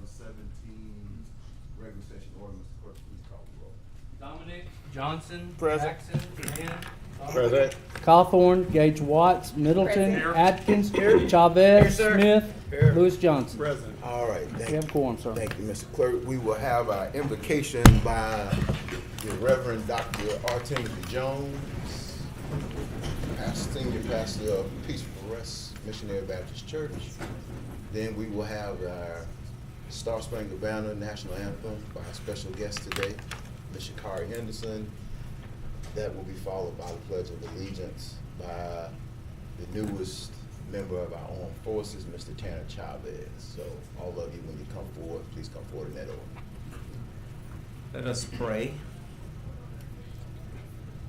2017 regular session order. Mr. Clerk, please call the roll. Dominic, Johnson, Present. Jackson, Gann, Present. Cawthorn, Gage Watts, Middleton, Here. Atkins, Here, Chavez, sir. Smith, Here. Lewis Johnson. Present. All right, We have quorum, sir. Thank you, Mr. Clerk. We will have our invocation by the Reverend Dr. Artington Jones, Senior Pastor of Peaceful Rest Missionary Baptist Church. Then we will have our Star Spangled Banner National Anthem by our special guest today, Ms. Shakari Henderson. That will be followed by the Pledge of Allegiance by the newest member of our armed forces, Mr. Tanner Chavez. So all of you, when you come forward, please come forward in that order. Let us pray.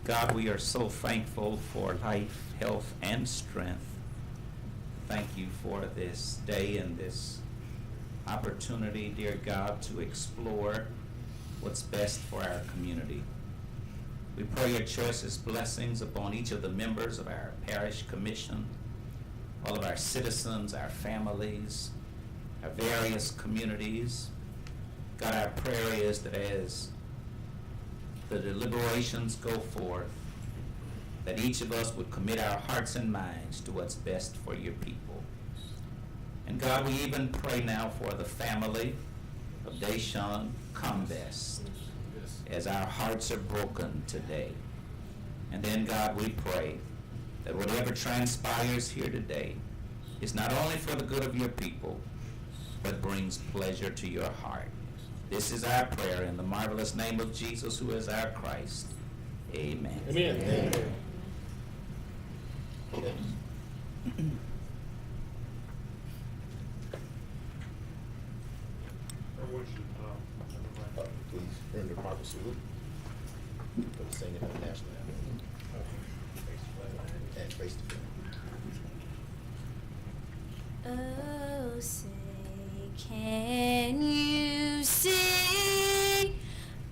God, we are so thankful for life, health, and strength. Thank you for this day and this opportunity, dear God, to explore what's best for our community. We pray your choicest blessings upon each of the members of our parish commission, all of our citizens, our families, our various communities. God, our prayer is that as the deliberations go forth, that each of us would commit our hearts and minds to what's best for your people. And God, we even pray now for the family of Deshaun Combest, as our hearts are broken today. And then, God, we pray that whatever transpires here today is not only for the good of your people, but brings pleasure to your heart. This is our prayer in the marvelous name of Jesus, who is our Christ. Amen. Amen. Amen. Please render the proper salute for the singing of the national anthem. And face to face. Oh, say, can you see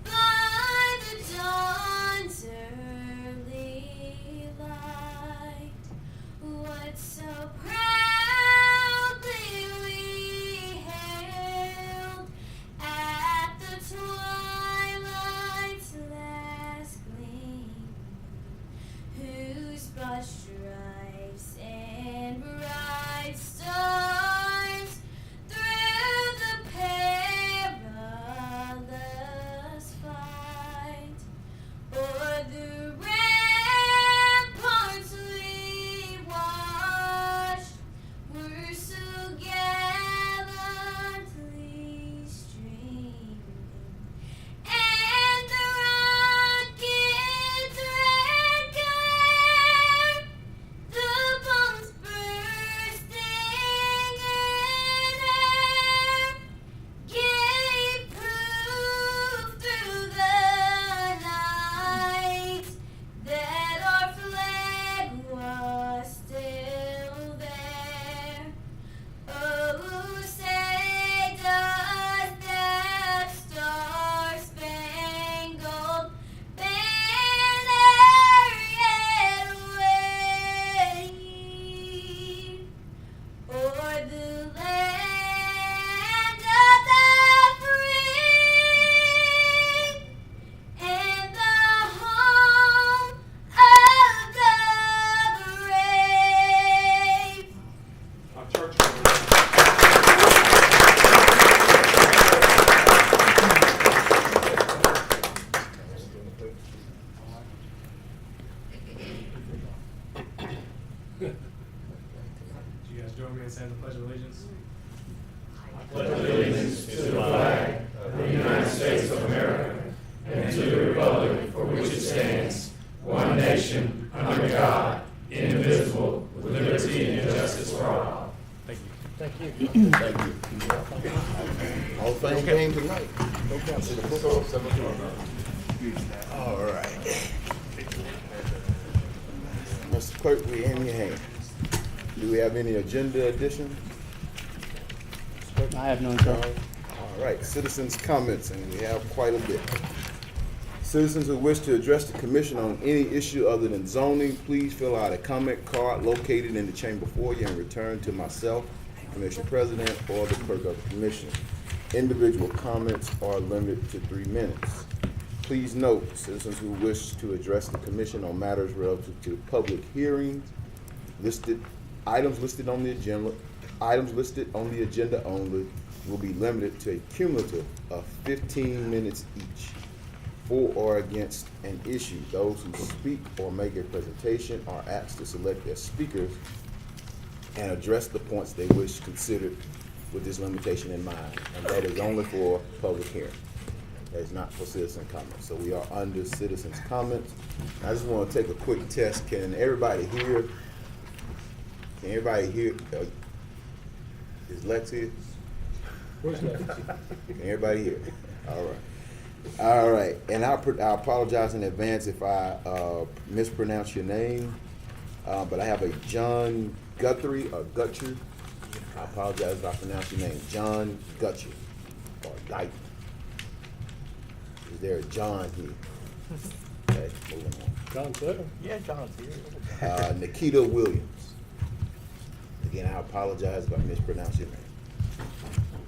by the dawn's early light what so proudly we hailed at the twilight's last gleam, whose broad stripes and bright stars through the perilous fight o'er the ramparts we watched were so gallantly streaming, and the rocket's red glare, the bombs bursting in air, gave proof through the night that our flag was still there. Oh, say does that star-spangled banner yet wave o'er the land of the free and the home of the brave? Our church. You guys join me in saying the Pledge of Allegiance? Pledge allegiance to the flag of the United States of America and to the republic for which it stands, one nation, under God, indivisible, with liberty and justice for all. Thank you. Thank you. Thank you. All things came tonight. All right. Mr. Clerk, we're in your hands. Do we have any agenda additions? I have none, sir. All right, citizens' comments, and we have quite a bit. Citizens who wish to address the commission on any issue other than zoning, please fill out a comment card located in the chamber foyer and return to myself, Commission President, or the clerk of the commission. Individual comments are limited to 3 minutes. Please note, citizens who wish to address the commission on matters relative to public hearings, items listed on the agenda only will be limited to a cumulative of 15 minutes each. For or against an issue, those who speak or make a presentation are asked to select their speakers and address the points they wish considered with this limitation in mind. And that is only for public hearing. That is not for citizen comments. So we are under citizens' comments. I just want to take a quick test. Can everybody hear? Can everybody hear? Is Lex here? Where's that? Can everybody hear? All right. All right, and I apologize in advance if I mispronounce your name, but I have a John Guthrie or Gutcher. I apologize if I pronounce your name, John Gutcher or Dyke. Is there a John here? Okay, moving on. John's there. Yeah, John's here. Nikita Williams. Again, I apologize if I mispronounce your name.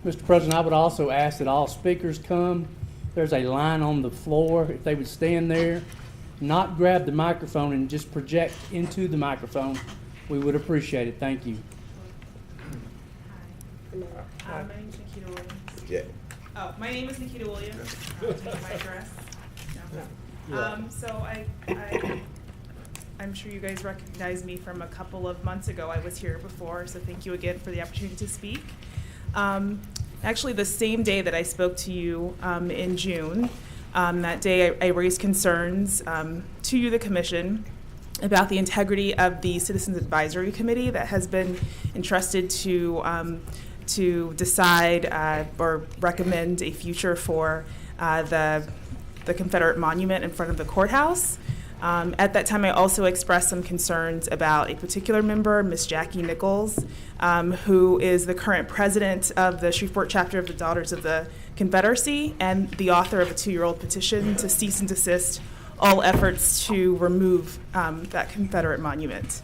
Mr. President, I would also ask that all speakers come. There's a line on the floor. If they would stand there, not grab the microphone and just project into the microphone, we would appreciate it. Thank you. My name's Nikita Williams. Yeah. Oh, my name is Nikita Williams. My address. No. I'm sure you guys recognize me from a couple of months ago. I was here before, so thank you again for the opportunity to speak. Actually, the same day that I spoke to you in June, that day I raised concerns to you, the commission, about the integrity of the Citizens Advisory Committee that has been entrusted to decide or recommend a future for the Confederate monument in front of the courthouse. At that time, I also expressed some concerns about a particular member, Miss Jackie Nichols, who is the current president of the Shreveport chapter of the Daughters of the Confederacy and the author of a 2-year-old petition to cease and desist all efforts to remove that Confederate monument.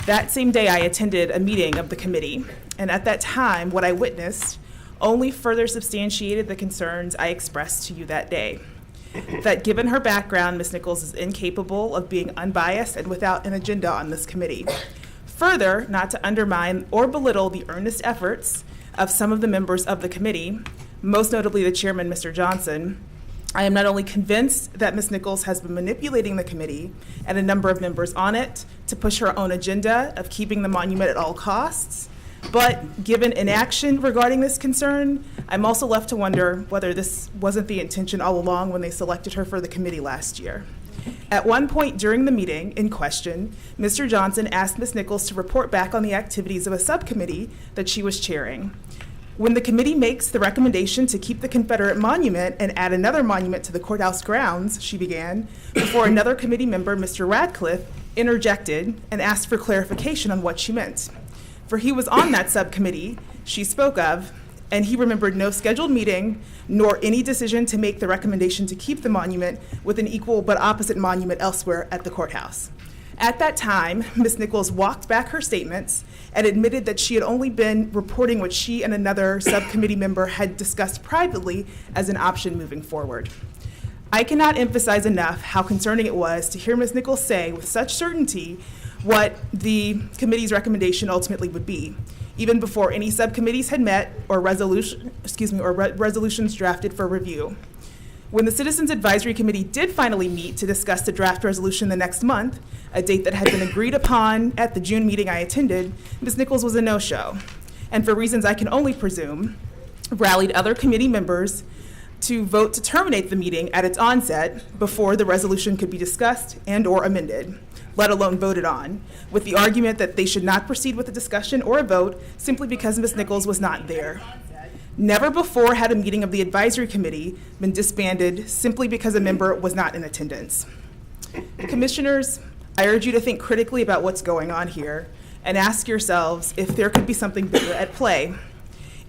That same day, I attended a meeting of the committee, and at that time, what I witnessed only further substantiated the concerns I expressed to you that day. That given her background, Ms. Nichols is incapable of being unbiased and without an agenda on this committee. Further, not to undermine or belittle the earnest efforts of some of the members of the committee, most notably the chairman, Mr. Johnson, I am not only convinced that Ms. Nichols has been manipulating the committee and a number of members on it to push her own agenda of keeping the monument at all costs, but given inaction regarding this concern, I'm also left to wonder whether this wasn't the intention all along when they selected her for the committee last year. At one point during the meeting in question, Mr. Johnson asked Ms. Nichols to report back on the activities of a subcommittee that she was chairing. When the committee makes the recommendation to keep the Confederate monument and add another monument to the courthouse grounds, she began, before another committee member, Mr. Radcliffe, interjected and asked for clarification on what she meant. For he was on that subcommittee she spoke of, and he remembered no scheduled meeting nor any decision to make the recommendation to keep the monument with an equal but opposite monument elsewhere at the courthouse. At that time, Ms. Nichols walked back her statements and admitted that she had only been reporting what she and another subcommittee member had discussed privately as an option moving forward. I cannot emphasize enough how concerning it was to hear Ms. Nichols say with such certainty what the committee's recommendation ultimately would be, even before any subcommittees had met or resolutions drafted for review. When the Citizens Advisory Committee did finally meet to discuss the draft resolution the next month, a date that had been agreed upon at the June meeting I attended, Ms. Nichols was a no-show, and for reasons I can only presume, rallied other committee members to vote to terminate the meeting at its onset before the resolution could be discussed and or amended, let alone voted on, with the argument that they should not proceed with a discussion or a vote simply because Ms. Nichols was not there. Never before had a meeting of the advisory committee been disbanded simply because a member was not in attendance. Commissioners, I urge you to think critically about what's going on here and ask yourselves if there could be something bigger at play.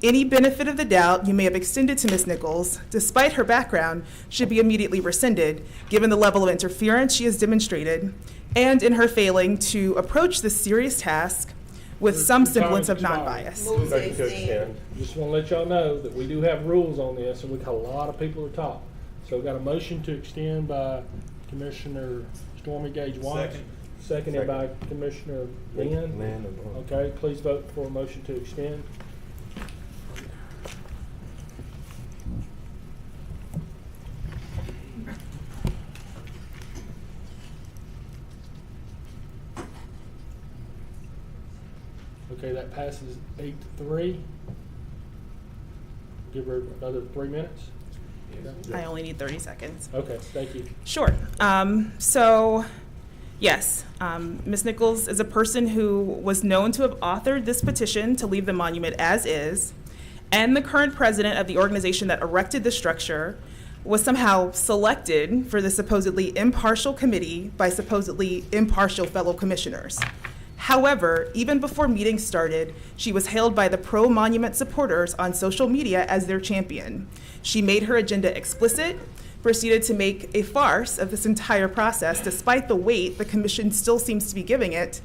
Any benefit of the doubt you may have extended to Ms. Nichols, despite her background, should be immediately rescinded, given the level of interference she has demonstrated, and in her failing to approach this serious task with some Your time semblance is of expired. non-bias. Move to Second to extend. extend. Just want to let y'all know that we do have rules on this, and we got a lot of people to talk. So we got a motion to extend by Commissioner Stormy Gage Watts. Seconded by Commissioner Lynn. Okay, please vote for a motion to extend. Okay, that passes 8-3. Give her another 3 minutes. I only need 30 seconds. Okay, thank you. Sure. So, yes, Ms. Nichols is a person who was known to have authored this petition to leave the monument as is, and the current president of the organization that erected the structure was somehow selected for the supposedly impartial committee by supposedly impartial fellow commissioners. However, even before meetings started, she was hailed by the pro-monument supporters on social media as their champion. She made her agenda explicit, proceeded to make a farce of this entire process, despite the weight the commission still seems to be giving it.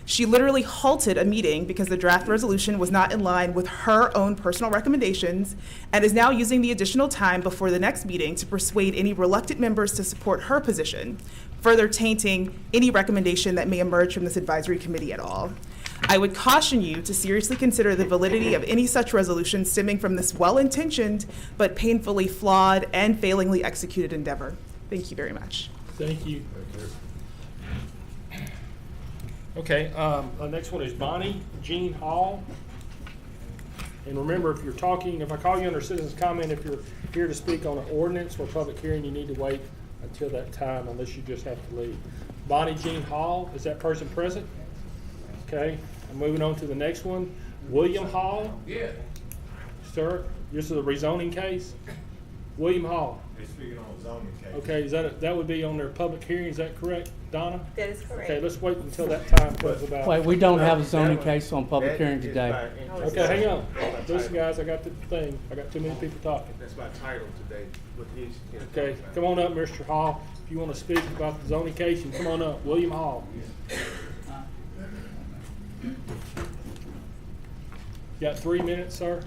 She literally halted a meeting because the draft resolution was not in line with her own personal recommendations, and is now using the additional time before the next meeting to persuade any reluctant members to support her position, further tainting any recommendation that may emerge from this advisory committee at all. I would caution you to seriously consider the validity of any such resolution stemming from this well-intentioned but painfully flawed and failingly executed endeavor. Thank you very much. Thank you. Okay, the next one is Bonnie Jean Hall. And remember, if you're talking, if I call you under citizens comment, if you're here to speak on an ordinance or public hearing, you need to wait until that time unless you just have to leave. Bonnie Jean Hall, is that person present? Okay, I'm moving on to the next one. William Hall? Yeah. Sir, this is a rezoning case? William Hall. They're speaking on zoning case. Okay, is that would be on their public hearing, is that correct, Donna? That is correct. Okay, let's wait until that time comes about. Wait, we don't have a zoning case on public hearing today. Okay, hang on. Listen, guys, I got the thing. I got too many people talking. That's my title today. With his, Okay, come on up, Mr. Hall. If you want to speak about the zoning case, you come on up. William Hall. Got 3 minutes, sir?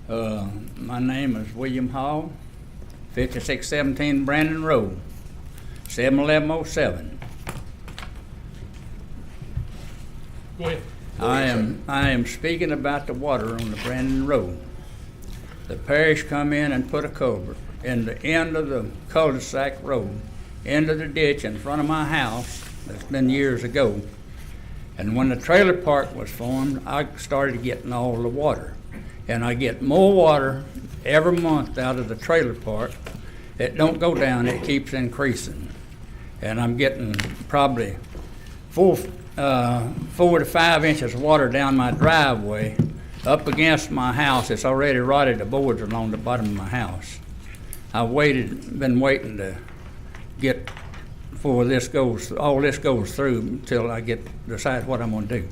My name is William Hall, 5617 Brandon Road, 71107. Go ahead. I am speaking about the water on the Brandon Road. The parish come in and put a culvert in the end of the cul-de-sac road, into the ditch in front of my house. That's been years ago. And when the trailer park was formed, I started getting all the water. And I get more water every month out of the trailer park. It don't go down, it keeps increasing. And I'm getting probably 4 to 5 inches of water down my driveway up against my house. It's already rotted the boards along the bottom of my house. I've been waiting to get before all this goes through until I decide what I'm going to do.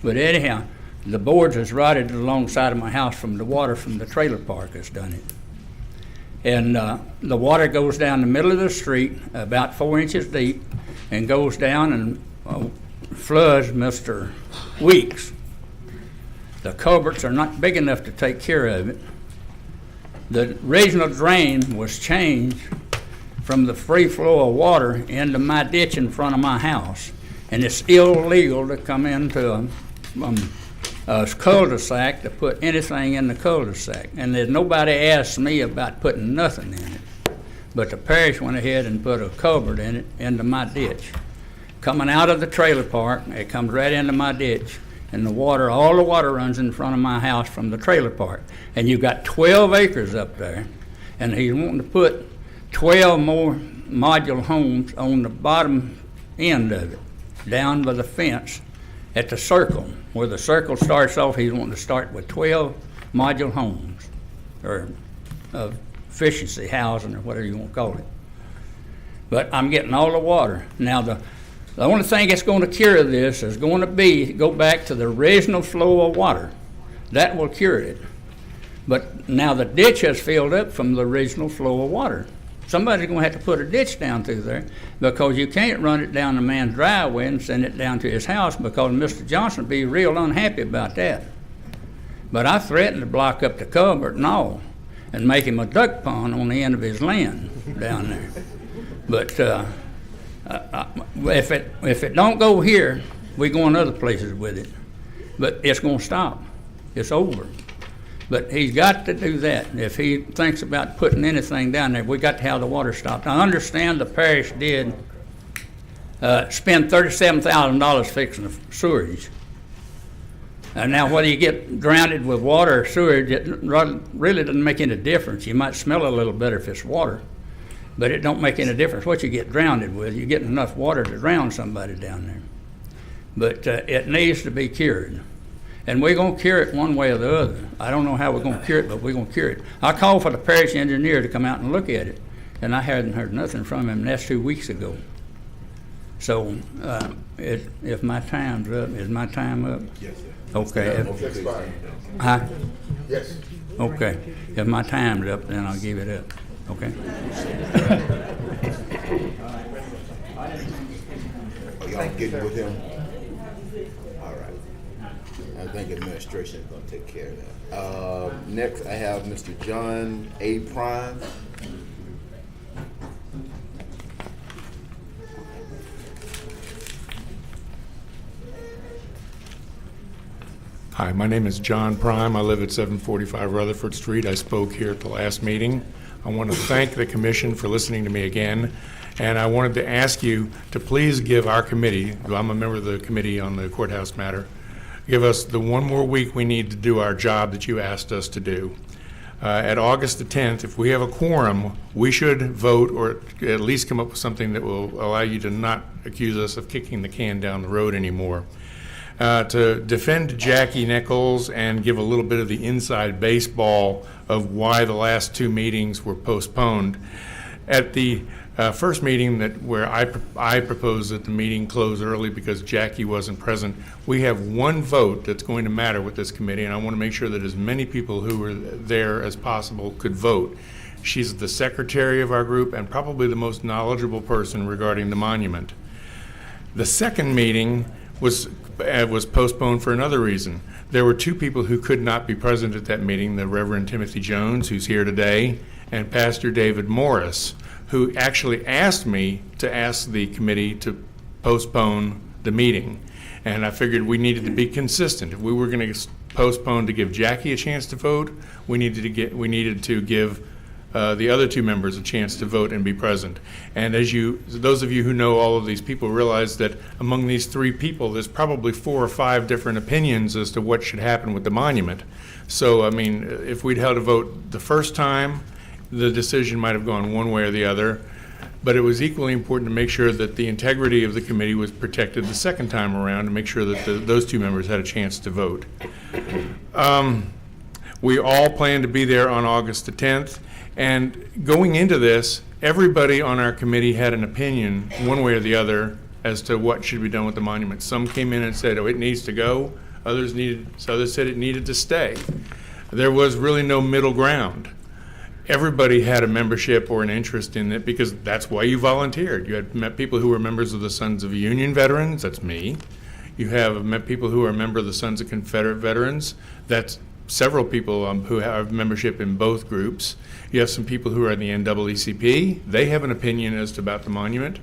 But anyhow, the boards is rotted alongside of my house from the water from the trailer park has done it. And the water goes down the middle of the street about 4 inches deep and goes down and floods Mr. Weeks. The culverts are not big enough to take care of it. The original drain was changed from the free flow of water into my ditch in front of my house. And it's illegal to come into a cul-de-sac to put anything in the cul-de-sac. And there's nobody asked me about putting nothing in it. But the parish went ahead and put a culvert in it into my ditch. Coming out of the trailer park, it comes right into my ditch. And all the water runs in front of my house from the trailer park. And you've got 12 acres up there. And he's wanting to put 12 more module homes on the bottom end of it, down by the fence at the circle. Where the circle starts off, he's wanting to start with 12 module homes, or efficiency housing, or whatever you want to call it. But I'm getting all the water. Now, the only thing that's going to cure this is going to be go back to the original flow of water. That will cure it. But now the ditch has filled up from the original flow of water. Somebody's gonna have to put a ditch down through there, because you can't run it down the man's driveway and send it down to his house, because Mr. Johnson would be real unhappy about that. But I threatened to block up the culvert and all, and make him a duck pond on the end of his land down there. But if it don't go here, we going other places with it. But it's gonna stop. It's over. But he's got to do that. If he thinks about putting anything down there, we got to have the water stopped. I understand the parish did spend $37,000 fixing the sewerage. And now whether you get drowned with water or sewage, it really doesn't make any difference. You might smell a little better if it's water, but it don't make any difference what you get drowned with. You get enough water to drown somebody down there. But it needs to be cured. And we're going to cure it one way or the other. I don't know how we're going to cure it, but we're going to cure it. I called for the parish engineer to come out and look at it, and I hadn't heard nothing from him, and that's 2 weeks ago. So if my time's up, is my time up? Yes, sir. Okay. Huh? Yes. Okay. If my time's up, then I'll give it up. Okay? Are y'all getting with him? All right. I think administration is going to take care of that. Next, I have Mr. John A. Prime. Hi, my name is John Prime. I live at 745 Rutherford Street. I spoke here at the last meeting. I want to thank the commission for listening to me again, and I wanted to ask you to please give our committee, I'm a member of the committee on the courthouse matter, give us the one more week we need to do our job that you asked us to do. At August the 10th, if we have a quorum, we should vote or at least come up with something that will allow you to not accuse us of kicking the can down the road anymore. To defend Jackie Nichols and give a little bit of the inside baseball of why the last 2 meetings were postponed. At the first meeting where I proposed that the meeting close early because Jackie wasn't present, we have one vote that's going to matter with this committee, and I want to make sure that as many people who were there as possible could vote. She's the secretary of our group and probably the most knowledgeable person regarding the monument. The second meeting was postponed for another reason. There were 2 people who could not be present at that meeting, the Reverend Timothy Jones, who's here today, and Pastor David Morris, who actually asked me to ask the committee to postpone the meeting. And I figured we needed to be consistent. If we were going to postpone to give Jackie a chance to vote, we needed to give the other 2 members a chance to vote and be present. And those of you who know all of these people realize that among these 3 people, there's probably 4 or 5 different opinions as to what should happen with the monument. So, I mean, if we'd held a vote the first time, the decision might have gone one way or the other. But it was equally important to make sure that the integrity of the committee was protected the second time around, to make sure that those 2 members had a chance to vote. We all plan to be there on August the 10th. And going into this, everybody on our committee had an opinion, one way or the other, as to what should be done with the monument. Some came in and said, oh, it needs to go. Others said it needed to stay. There was really no middle ground. Everybody had a membership or an interest in it because that's why you volunteered. You had met people who were members of the Sons of Union Veterans, that's me. You have met people who are a member of the Sons of Confederate Veterans, that's several people who have membership in both groups. You have some people who are in the NAACP. They have an opinion about the monument.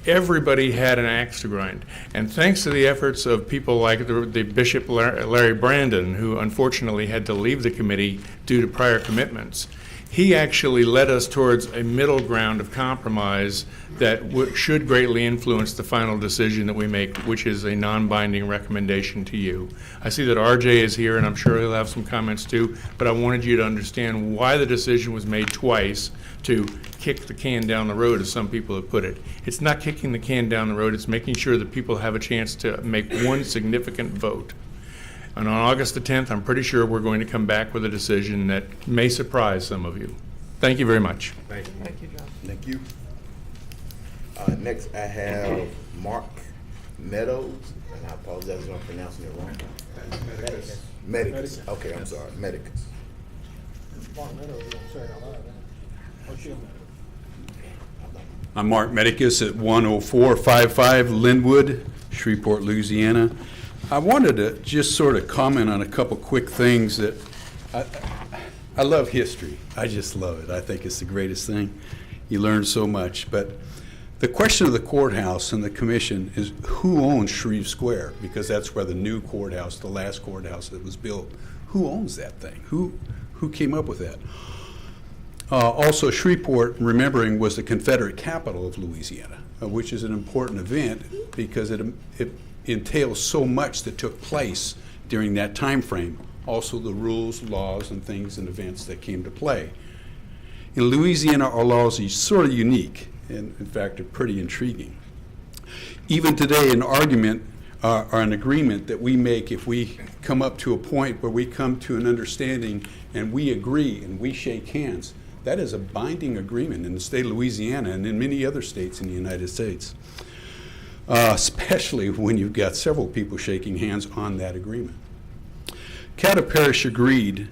Everybody had an axe to grind. And thanks to the efforts of people like the Bishop Larry Brandon, who unfortunately had to leave the committee due to prior commitments, he actually led us towards a middle ground of compromise that should greatly influence the final decision that we make, which is a non-binding recommendation to you. I see that RJ is here, and I'm sure he'll have some comments too, but I wanted you to understand why the decision was made twice to kick the can down the road, as some people have put it. It's not kicking the can down the road, it's making sure that people have a chance to make one significant vote. And on August the 10th, I'm pretty sure we're going to come back with a decision that may surprise some of you. Thank you very much. Thank you. Thank you, John. Thank you. Next, I have Mark Meadows, and I apologize if I'm pronouncing it wrong. Medicus. Okay, I'm sorry. Medicus. I'm Mark Medicus at 10455 Linwood, Shreveport, Louisiana. I wanted to just sort of comment on a couple quick things that I love history. I just love it. I think it's the greatest thing. You learn so much. But the question of the courthouse and the commission is who owns Shreve Square? Because that's where the new courthouse, the last courthouse that was built, who owns that thing? Who came up with that? Also, Shreveport, remembering, was the Confederate capital of Louisiana, which is an important event because it entails so much that took place during that time frame. Also, the rules, laws, and things and events that came to play. In Louisiana, our laws are sort of unique, and in fact, are pretty intriguing. Even today, an argument or an agreement that we make, if we come up to a point where we come to an understanding and we agree and we shake hands, that is a binding agreement in the state of Louisiana and in many other states in the United States, especially when you've got several people shaking hands on that agreement. Caddo Parish agreed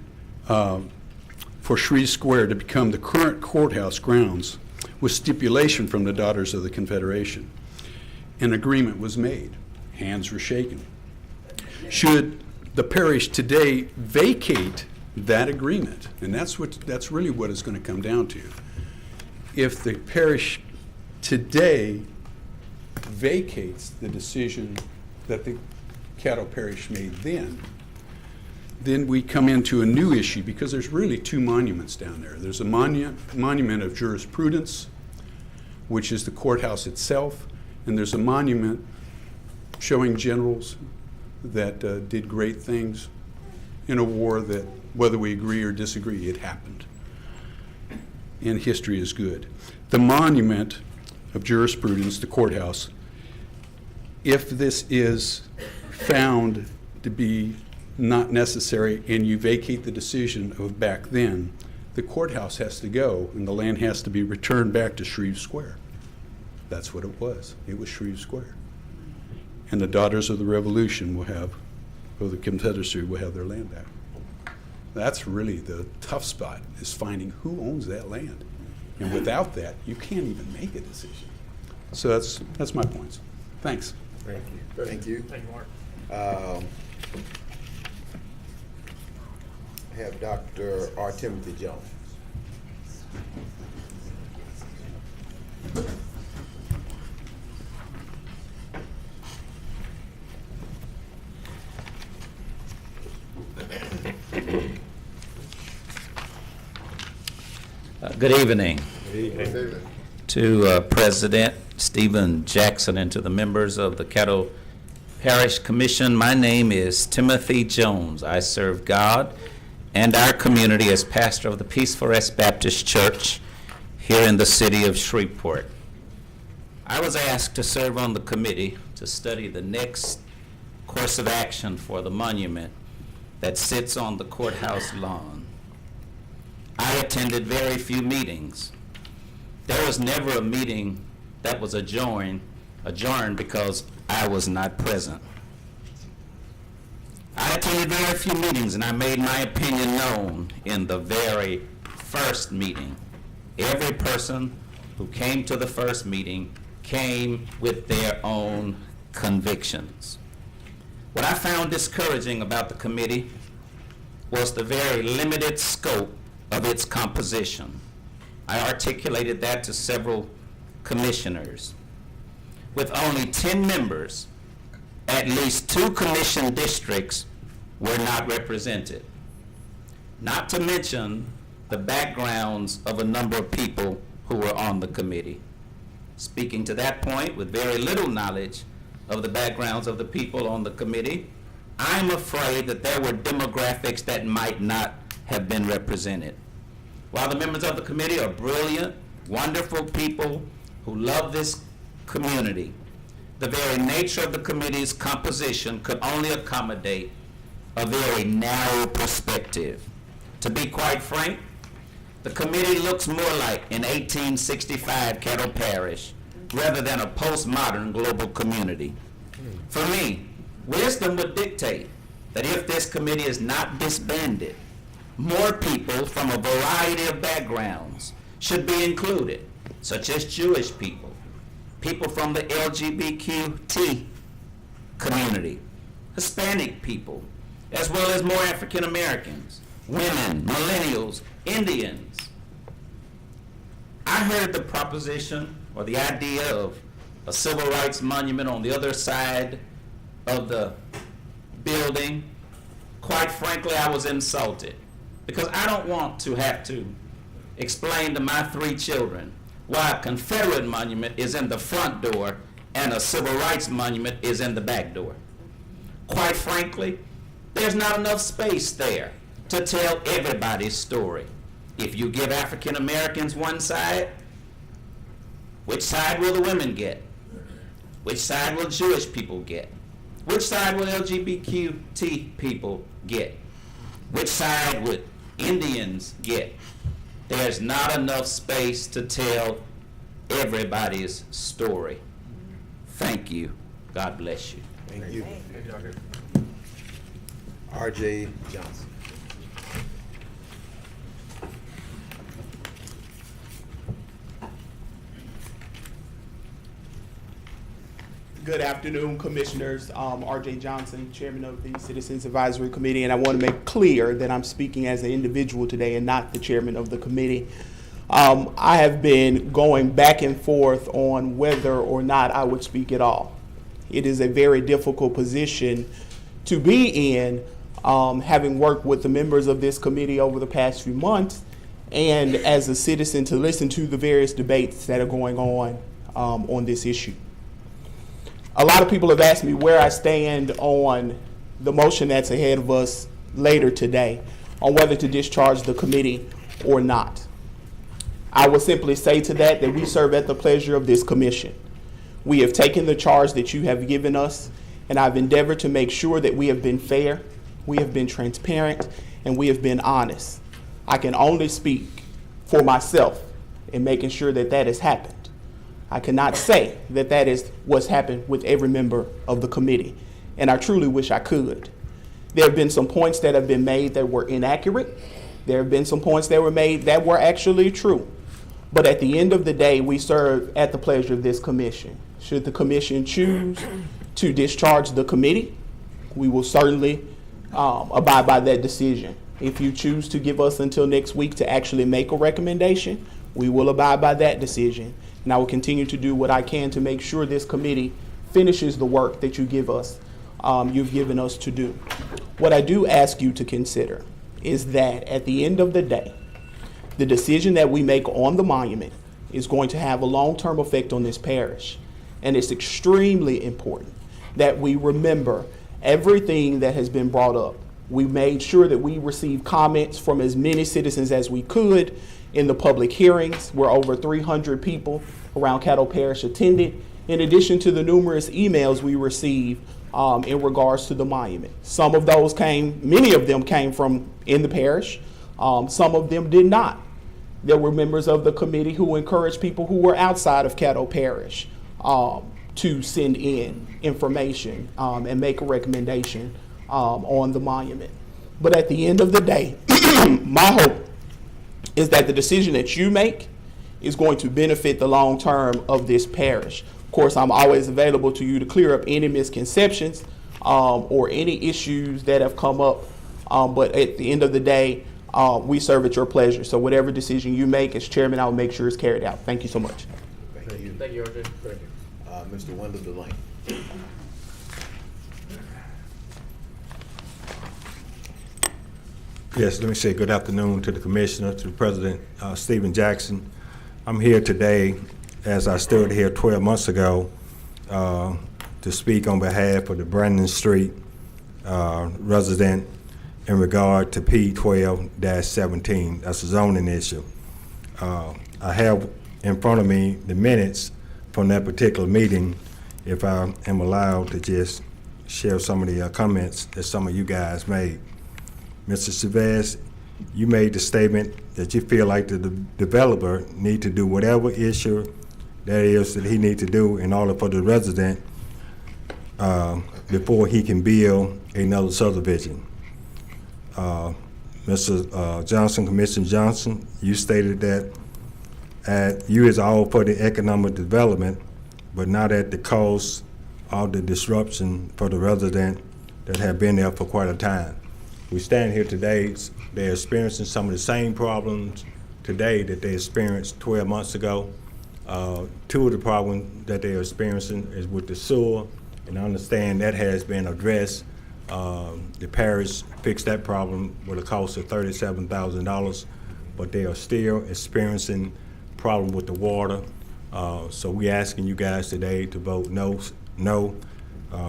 for Shreve Square to become the current courthouse grounds with stipulation from the Daughters of the Confederation. An agreement was made. Hands were shaken. Should the parish today vacate that agreement, and that's really what it's going to come down to. If the parish today vacates the decision that the Caddo Parish made then we come into a new issue because there's really two monuments down there. There's a monument of jurisprudence, which is the courthouse itself, and there's a monument showing generals that did great things in a war that, whether we agree or disagree, it happened. And history is good. The monument of jurisprudence, the courthouse, if this is found to be not necessary and you vacate the decision of back then, the courthouse has to go and the land has to be returned back to Shreve Square. That's what it was. It was Shreve Square. And the Daughters of the Revolution will have, or the Confederacy will have their land back. That's really the tough spot, is finding who owns that land. And without that, you can't even make a decision. So that's my points. Thanks. Thank you. Thank you. Thank you, Mark. Have Dr. R. Timothy Jones. Good evening. Good evening. To President Stephen Jackson and to the members of the Caddo Parish Commission, my name is Timothy Jones. I serve God and our community as pastor of the CPCRS Baptist Church here in the city of Shreveport. I was asked to serve on the committee to study the next course of action for the monument that sits on the courthouse lawn. I attended very few meetings. There was never a meeting that was adjourned because I was not present. I attended very few meetings and I made my opinion known in the very first meeting. Every person who came to the first meeting came with their own convictions. What I found discouraging about the committee was the very limited scope of its composition. I articulated that to several commissioners. With only 10 members, at least 2 commission districts were not represented. Not to mention the backgrounds of a number of people who were on the committee. Speaking to that point, with very little knowledge of the backgrounds of the people on the committee, I'm afraid that there were demographics that might not have been represented. While the members of the committee are brilliant, wonderful people who love this community, the very nature of the committee's composition could only accommodate a very narrow perspective. To be quite frank, the committee looks more like an 1865 Caddo Parish rather than a postmodern global community. For me, wisdom would dictate that if this committee is not disbanded, more people from a variety of backgrounds should be included. such as Jewish people, people from the LGBTQ community, Hispanic people, as well as more African Americans, women, millennials, Indians. I heard the proposition or the idea of a civil rights monument on the other side of the building. Quite frankly, I was insulted because I don't want to have to explain to my 3 children why a Confederate monument is in the front door and a civil rights monument is in the back door. Quite frankly, there's not enough space there to tell everybody's story. If you give African Americans one side, which side will the women get? Which side will Jewish people get? Which side will LGBTQ people get? Which side would Indians get? There's not enough space to tell everybody's story. Thank you. God bless you. Thank you. R.J. Johnson. Good afternoon, Commissioners. R.J. Johnson, Chairman of the Citizens Advisory Committee, and I want to make clear that I'm speaking as an individual today and not the Chairman of the committee. I have been going back and forth on whether or not I would speak at all. It is a very difficult position to be in, having worked with the members of this committee over the past few months, and as a citizen to listen to the various debates that are going on this issue. A lot of people have asked me where I stand on the motion that's ahead of us later today on whether to discharge the committee or not. I will simply say to that we serve at the pleasure of this commission. We have taken the charge that you have given us, and I've endeavored to make sure that we have been fair, we have been transparent, and we have been honest. I can only speak for myself in making sure that that has happened. I cannot say that that is what's happened with every member of the committee, and I truly wish I could. There have been some points that have been made that were inaccurate. There have been some points that were made that were actually true. But at the end of the day, we serve at the pleasure of this commission. Should the commission choose to discharge the committee, we will certainly abide by that decision. If you choose to give us until next week to actually make a recommendation, we will abide by that decision. And I will continue to do what I can to make sure this committee finishes the work that you've given us to do. What I do ask you to consider is that at the end of the day, the decision that we make on the monument is going to have a long-term effect on this parish. And it's extremely important that we remember everything that has been brought up. We made sure that we received comments from as many citizens as we could in the public hearings, where over 300 people around Caddo Parish attended, in addition to the numerous emails we received in regards to the monument. Some of those many of them came from in the parish. Some of them did not. There were members of the committee who encouraged people who were outside of Caddo Parish to send in information and make a recommendation on the monument. But at the end of the day, my hope is that the decision that you make is going to benefit the long term of this parish. Of course, I'm always available to you to clear up any misconceptions or any issues that have come up. But at the end of the day, we serve at your pleasure. So whatever decision you make as chairman, I'll make sure it's carried out. Thank you so much. Thank you. Thank you, RJ. Thank you. Mr. Wendell Delane. Yes, let me say good afternoon to the Commissioner, to the President, Stephen Jackson. I'm here today, as I stood here 12 months ago, to speak on behalf of the Brandon Street resident in regard to P12-17. That's a zoning issue. I have in front of me the minutes from that particular meeting, if I am allowed to just share some of the comments that some of you guys made. Mr. Chavez, you made the statement that you feel like the developer need to do whatever issue that is that he need to do in order for the resident before he can build another subdivision. Mr. Johnson, Commissioner Johnson, you stated that you is all for the economic development, but not at the cost of the disruption for the resident that have been there for quite a time. We stand here today, they're experiencing some of the same problems today that they experienced 12 months ago. Two of the problems that they're experiencing is with the sewer, and I understand that has been addressed. The parish fixed that problem with a cost of $37,000, but they are still experiencing problem with the water. So we're asking you guys today to vote no.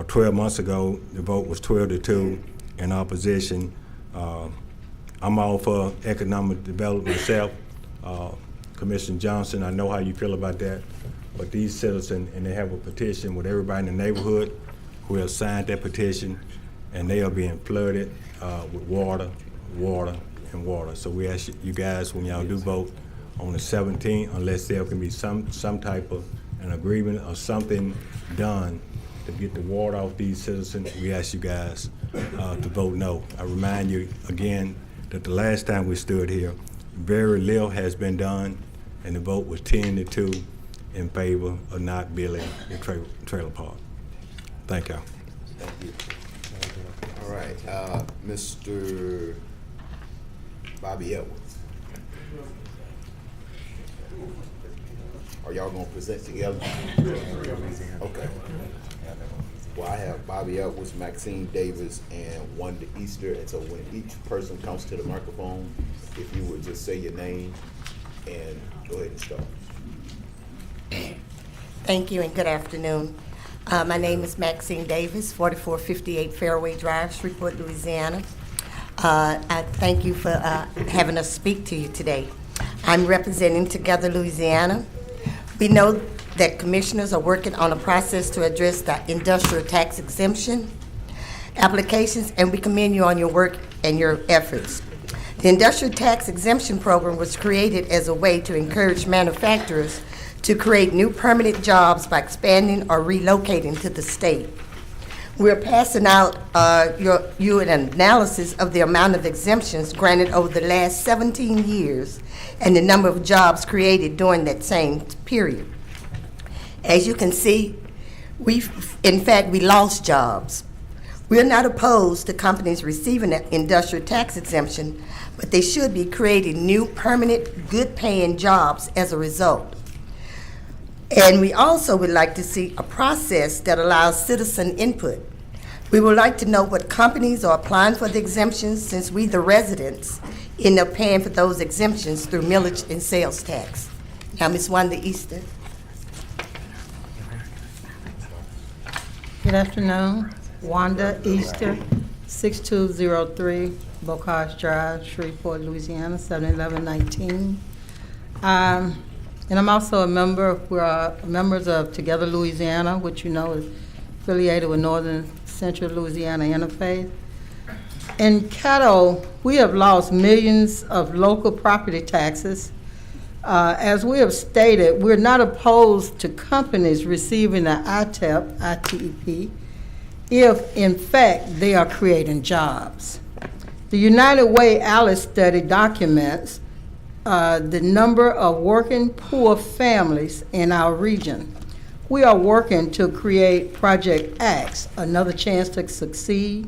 12 months ago, the vote was 12-2 in opposition. I'm all for economic development myself. Commissioner Johnson, I know how you feel about that, but these citizens, and they have a petition with everybody in the neighborhood who have signed that petition, and they are being flooded with water. So we ask you guys, when y'all do vote on the 17th, unless there can be some type of an agreement or something done to get the water off these citizens, we ask you guys to vote no. I remind you again that the last time we stood here, very little has been done, and the vote was 10-2 in favor of not building the trailer park. Thank y'all. Thank you. All right, Mr. Bobby Edwards. Are y'all gonna present together? Okay. Well, I have Bobby Edwards, Maxine Davis, and Wanda Easter. And so when each person comes to the microphone, if you would just say your name and go ahead and start. Thank you and good afternoon. My name is Maxine Davis, 4458 Fairway Drive, Shreveport, Louisiana. I thank you for having us speak to you today. I'm representing Together Louisiana. We know that commissioners are working on a process to address the industrial tax exemption applications, and we commend you on your work and your efforts. The industrial tax exemption program was created as a way to encourage manufacturers to create new permanent jobs by expanding or relocating to the state. We're passing out you an analysis of the amount of exemptions granted over the last 17 years and the number of jobs created during that same period. As you can see, we lost jobs. We're not opposed to companies receiving an industrial tax exemption, but they should be creating new permanent, good-paying jobs as a result. And we also would like to see a process that allows citizen input. We would like to know what companies are applying for the exemptions, since we, the residents, end up paying for those exemptions through millage and sales tax. Now, Ms. Wanda Easter. Good afternoon. Wanda Easter, 6203 Bocage Drive, Shreveport, Louisiana, 71119. And I'm also a member, we're members of Together Louisiana, which you know is affiliated with Northern Central Louisiana Interfaith. In Caddo, we have lost millions of local property taxes. As we have stated, we're not opposed to companies receiving the ITEP, if in fact they are creating jobs. The United Way ALICE study documents the number of working poor families in our region. We are working to create Project ACTS, another chance to succeed.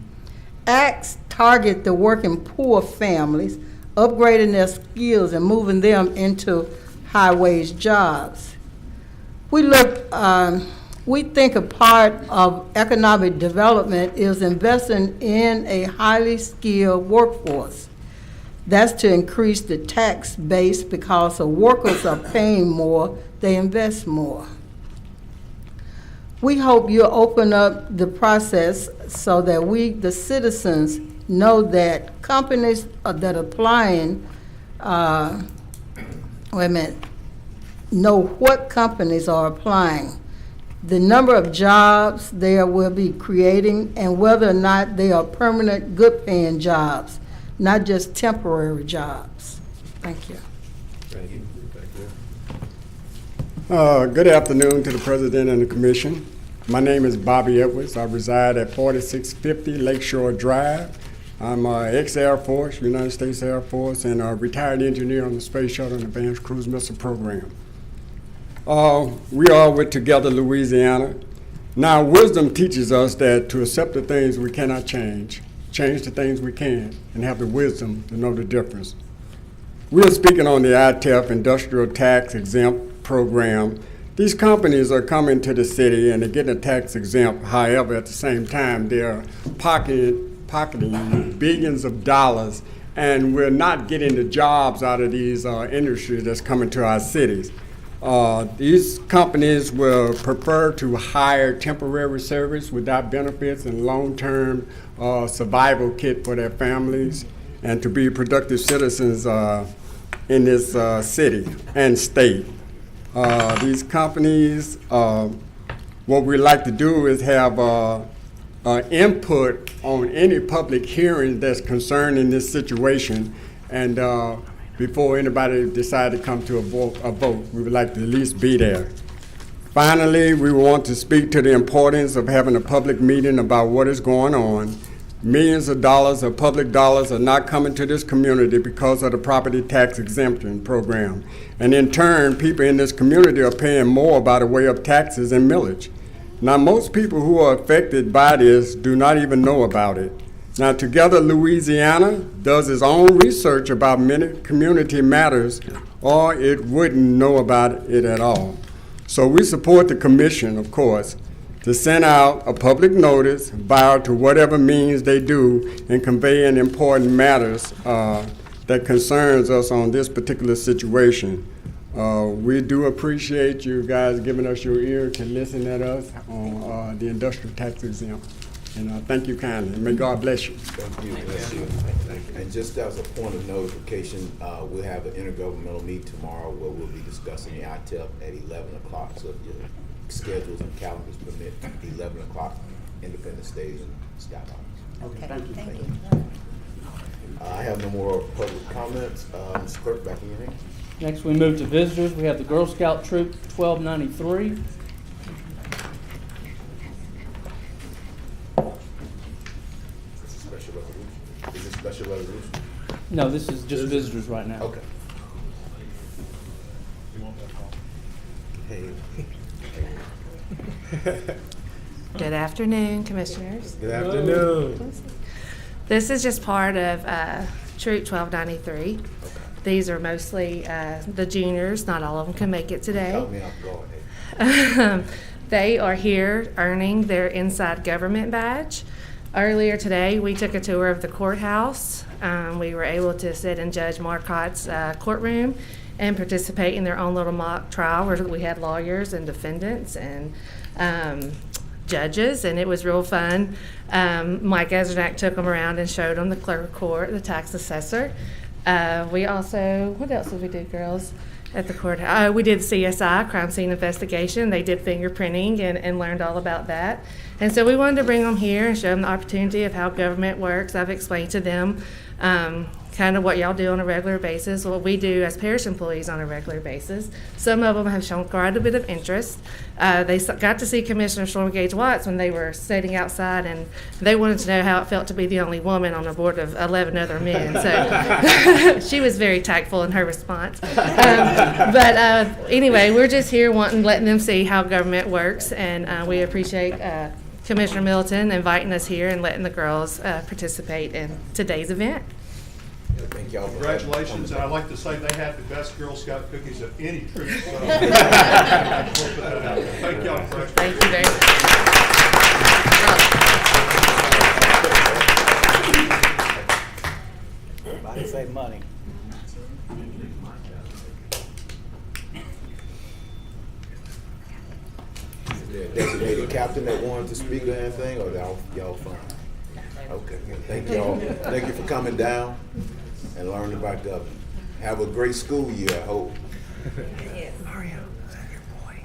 ACTS target the working poor families, upgrading their skills and moving them into high-wage jobs. We think a part of economic development is investing in a highly skilled workforce. That's to increase the tax base, because the workers are paying more, they invest more. We hope you'll open up the process so that we, the citizens, know that companies that are applying, know what companies are applying, the number of jobs they will be creating, and whether or not they are permanent, good-paying jobs, not just temporary jobs. Thank you. Thank you. Good afternoon to the President and the Commission. My name is Bobby Edwards. I reside at 4650 Lakeshore Drive. I'm ex-Air Force, United States Air Force, and a retired engineer on the Space Shuttle and Advanced Cruise Missile Program. We are with Together Louisiana. Now, wisdom teaches us that to accept the things we cannot change the things we can, and have the wisdom to know the difference. We are speaking on the ITEF Industrial Tax Exempt Program. These companies are coming to the city and they're getting a tax exempt. However, at the same time, they're pocketing billions of dollars, and we're not getting the jobs out of these industries that's coming to our cities. These companies will prefer to hire temporary service without benefits and long-term survival kit for their families, and to be productive citizens in this city and state. These companies, what we like to do is have input on any public hearing that's concerning this situation, and before anybody decide to come to a vote, we would like to at least be there. Finally, we want to speak to the importance of having a public meeting about what is going on. Millions of dollars of public dollars are not coming to this community because of the property tax exemption program. And in turn, people in this community are paying more by the way of taxes and millage. Now, most people who are affected by this do not even know about it. Now, Together Louisiana does its own research about many community matters, or it wouldn't know about it at all. So we support the commission, of course, to send out a public notice via to whatever means they do in conveying important matters that concerns us on this particular situation. We do appreciate you guys giving us your ear to listen at us on the industrial tax exempt. And thank you kindly. May God bless you. Thank you. Bless you. And just as a point of notification, we'll have an intergovernmental meeting tomorrow where we'll be discussing the ITEP at 11 o'clock. So if your schedules and calendars permit, 11 o'clock, Independence Stage and Skybox. Okay, thank you. I have no more public comments. Mr. Clerk, back in your hands. Next, we move to visitors. We have the Girl Scout Troop 1293. Is this special resolution? No, this is just visitors right now. Okay. Hey. Good afternoon, Commissioners. Good afternoon. This is just part of Troop 1293. These are mostly the juniors. Not all of them can make it today. Tell me I'm going. They are here earning their Inside Government badge. Earlier today, we took a tour of the courthouse. We were able to sit in Judge Marcotte's courtroom and participate in their own little mock trial where we had lawyers and defendants and judges, and it was real fun. Mike Ezernak took them around and showed them the clerk of court, the tax assessor. We also, what else did we do, girls, at the courthouse? We did CSI, crime scene investigation. They did fingerprinting and learned all about that. And so we wanted to bring them here and show them the opportunity of how government works. I've explained to them kind of what y'all do on a regular basis, what we do as parish employees on a regular basis. Some of them have shown quite a bit of interest. They got to see Commissioner Storm Gage Watts when they were sitting outside, and they wanted to know how it felt to be the only woman on a board of 11 other men. So she was very tactful in her response. But anyway, we're just here letting them see how government works, and we appreciate Commissioner Middleton inviting us here and letting the girls participate in today's event. Thank y'all. Congratulations, and I'd like to say they had the best Girl Scout cookies of any troop. So thank y'all. Thank you very much. Everybody say money. Is there a designated captain that wanted to speak or anything, or y'all fine? Okay, thank y'all. Thank you for coming down and learning about government. Have a great school year, I hope.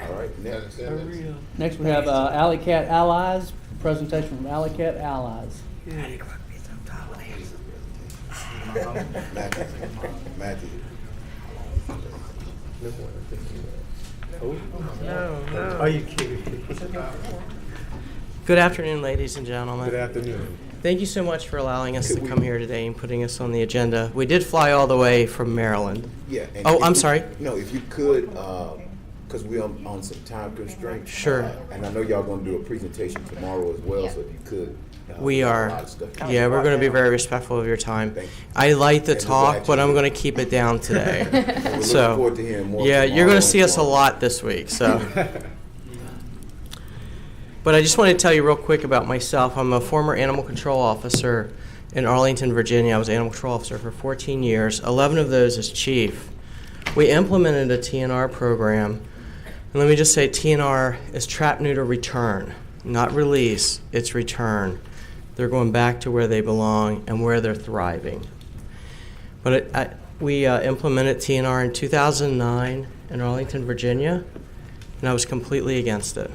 All right, next. Next, we have Alley Cat Allies, presentation from Alley Cat Allies. Matthew. No. Are you kidding? Good afternoon, ladies and gentlemen. Good afternoon. Thank you so much for allowing us to come here today and putting us on the agenda. We did fly all the way from Maryland. Yeah. Oh, I'm sorry. No, if you could because we're on some time constraints. Sure. And I know y'all gonna do a presentation tomorrow as well, so if you could. We a are. lot of stuff. Yeah, we're going to be very respectful of your time. Thank you. I like the And we'll talk, but actually- I'm going to keep it down today. We're looking So, forward to hearing more yeah, you're tomorrow going to and see us a tomorrow. lot this week. So, but I just want to tell you real quick about myself. I'm a former animal control officer in Arlington, Virginia. I was an animal control officer for 14 years, 11 of those as chief. We implemented a TNR program, and let me just say TNR is trap, neuter, return, not release, it's return. They're going back to where they belong and where they're thriving. But we implemented TNR in 2009 in Arlington, Virginia, and I was completely against it.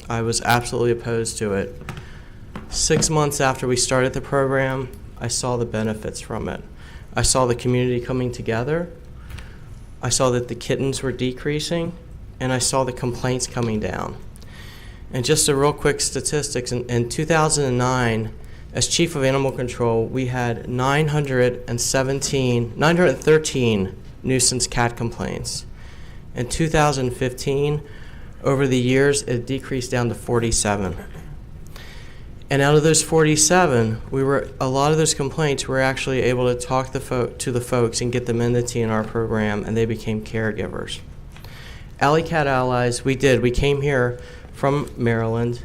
I was absolutely opposed to it. 6 months after we started the program, I saw the benefits from it. I saw the community coming together. I saw that the kittens were decreasing, and I saw the complaints coming down. And just a real quick statistics, in 2009, as chief of animal control, we had 913 nuisance cat complaints. In 2015, over the years, it decreased down to 47. And out of those 47, a lot of those complaints, we were actually able to talk to the folks and get them in the TNR program, and they became caregivers. Alley Cat Allies, we came here from Maryland.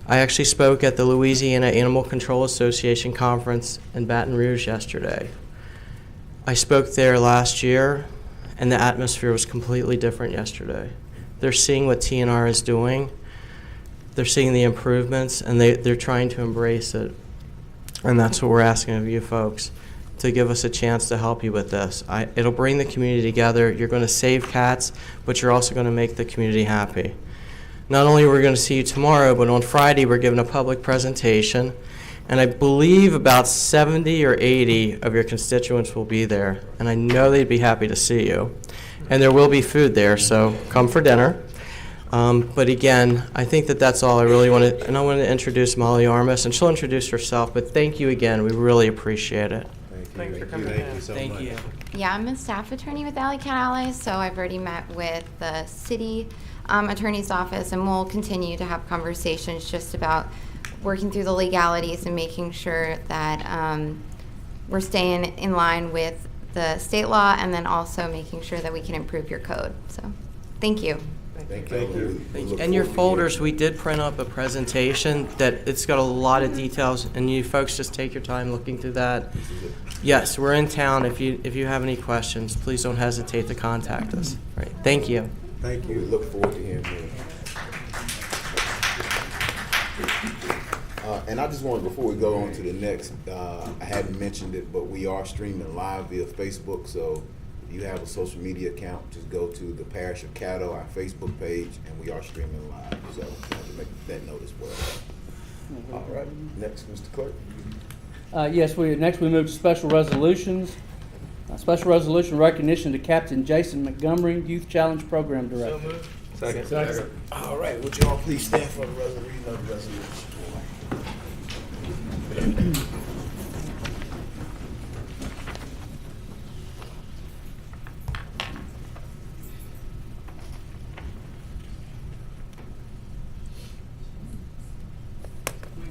I actually spoke at the Louisiana Animal Control Association conference in Baton Rouge yesterday. I spoke there last year, and the atmosphere was completely different yesterday. They're seeing what TNR is doing. They're seeing the improvements, and they're trying to embrace it. And that's what we're asking of you folks, to give us a chance to help you with this. It'll bring the community together. You're going to save cats, but you're also going to make the community happy. Not only are we going to see you tomorrow, but on Friday we're giving a public presentation, and I believe about 70 or 80 of your constituents will be there, and I know they'd be happy to see you. And there will be food there, so come for dinner. But again, I think that's all I really wanted, and I wanted to introduce Molly Armis, and she'll introduce herself, but thank you again. We really appreciate it. Thanks for coming in. Thank you so Thank much. you. Yeah, I'm a staff attorney with Alley Cat Allies, so I've already met with the city attorney's office, and we'll continue to have conversations just about working through the legalities and making sure that we're staying in line with the state law, and then also making sure that we can improve your code. So, thank you. Thank you. Thank you. In your folders, we did print up a presentation that it's got a lot of details, and you folks just take your time looking through that. Yes, we're in town. If you have any questions, please don't hesitate to contact us. All right. Thank you. Thank you. Look forward to hearing more. And I just wanted, before we go on to the next, I hadn't mentioned it, but we are streaming live via Facebook. So if you have a social media account, just go to the Parish of Caddo, our Facebook page, and we are streaming live. So I wanted to make that note as well. All right. Next, Mr. Clerk. Yes, next we move to special resolutions. Special resolution recognition to Captain Jason Montgomery, Youth Challenge Program Director. Second. All right, would you all please stand for the reading of the resolution? We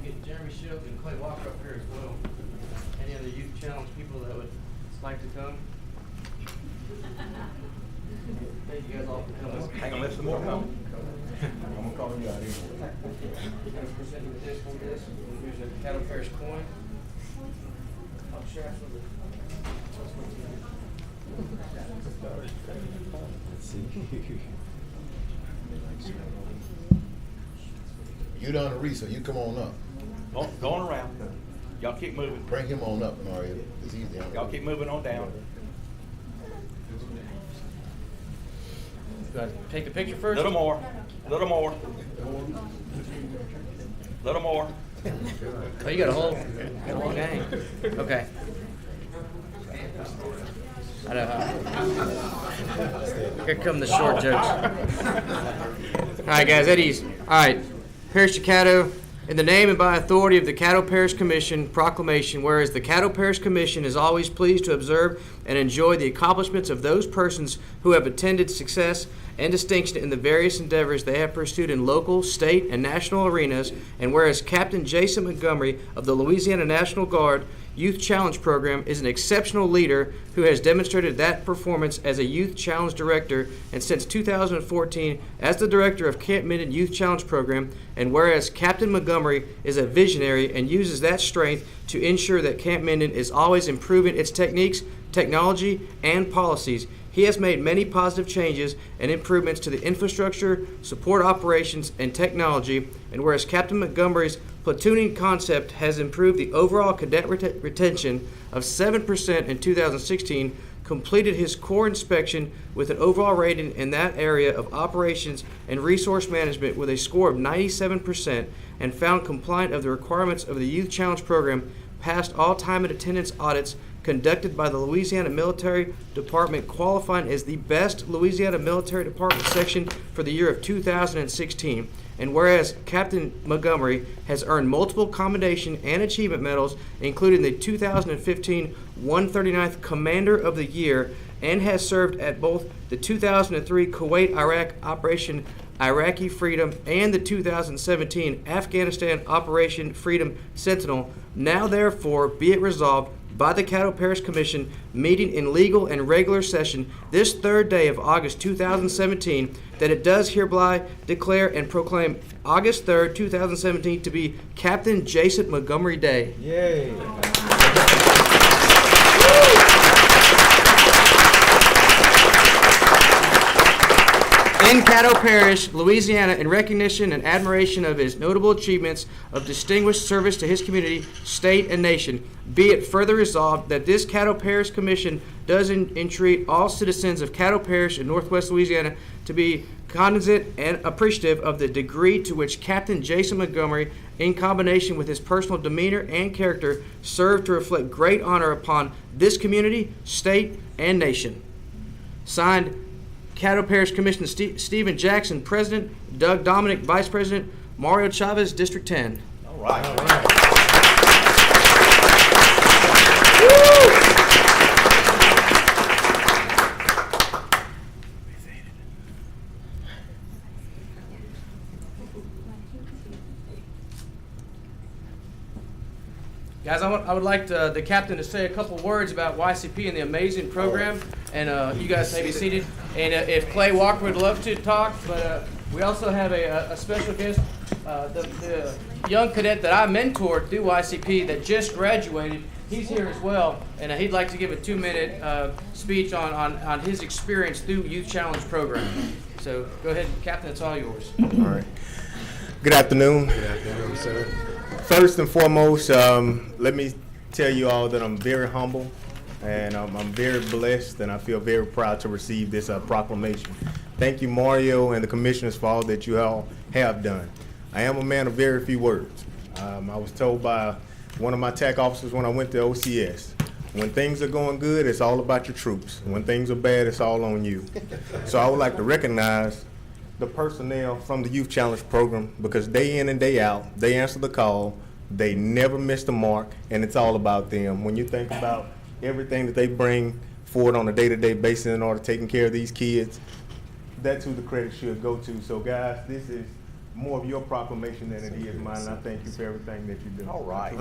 get Jeremy Shilk and Clay Walker up here as well. Any other youth challenge people that would like to come? Thank you guys all for coming. Hang on, let some more come. I'm gonna call you out here. Gonna present you with this one, this. Here's a Caddo Parish coin. I'll share some of the. Let's see. You done the research, you come on up. Going around. Y'all keep moving. Bring him on up, Mario, because he's down. Y'all keep moving on down. Do I take a picture first? Little more. Little more. Little more. Oh, you got a whole gang. Okay. I know how. Here come the short jokes. All right, guys, at ease. All right, Parish of Caddo, In the name and by authority of the Caddo Parish Commission, proclamation, whereas the Caddo Parish Commission is always pleased to observe and enjoy the accomplishments of those persons who have attended success and distinction in the various endeavors they have pursued in local, state, and national arenas, and whereas Captain Jason Montgomery of the Louisiana National Guard Youth Challenge Program is an exceptional leader who has demonstrated that performance as a Youth Challenge Director and since 2014 as the Director of Camp Minden Youth Challenge Program, and whereas Captain Montgomery is a visionary and uses that strength to ensure that Camp Minden is always improving its techniques, technology, and policies. He has made many positive changes and improvements to the infrastructure, support operations, and technology, and whereas Captain Montgomery's platooning concept has improved the overall cadet retention of 7% in 2016, completed his core inspection with an overall rating in that area of operations and resource management with a score of 97%, and found compliant of the requirements of the Youth Challenge Program, passed all time and attendance audits conducted by the Louisiana Military Department, qualifying as the best Louisiana Military Department section for the year of 2016. And whereas Captain Montgomery has earned multiple commendation and achievement medals, including the 2015 139th Commander of the Year, and has served at both the 2003 Kuwait-Iraq Operation Iraqi Freedom and the 2017 Afghanistan Operation Freedom Sentinel, now therefore be it resolved by the Caddo Parish Commission, meeting in legal and regular session this third day of August 2017, that it does hereby declare and proclaim August 3rd, 2017 to be Captain Jason Montgomery Day. Yay. In Caddo Parish, Louisiana, in recognition and admiration of his notable achievements of distinguished service to his community, state, and nation, be it further resolved that this Caddo Parish Commission does entreat all citizens of Caddo Parish in Northwest Louisiana to be cognizant and appreciative of the degree to which Captain Jason Montgomery, in combination with his personal demeanor and character, served to reflect great honor upon this community, state, and nation. Signed, Caddo Parish Commissioner Stephen Jackson, President; Doug Dominic, Vice President; Mario Chavez, District 10. All right. All right. Guys, I would like the captain to say a couple words about YCP and the amazing program, and you guys may be seated. And if Clay Walker would love to talk, but we also have a special guest, the young cadet that I mentored through YCP that just graduated. He's here as well, and he'd like to give a 2-minute speech on his experience through Youth Challenge Program. So go ahead, Captain, it's all yours. All right. Good afternoon. Good afternoon, sir. First and foremost, let me tell you all that I'm very humble, and I'm very blessed, and I feel very proud to receive this proclamation. Thank you, Mario, and the commissioners for all that you all have done. I am a man of very few words. I was told by one of my TAC officers when I went to OCS, when things are going good, it's all about your troops. When things are bad, it's all on you. So I would like to recognize the personnel from the Youth Challenge Program, because day in and day out, they answer the call, they never miss the mark, and it's all about them. When you think about everything that they bring forward on a day-to-day basis in order to taking care of these kids, that's who the credit should go to. So guys, this is more of your proclamation than it is mine, and I thank you for everything that you do. All right.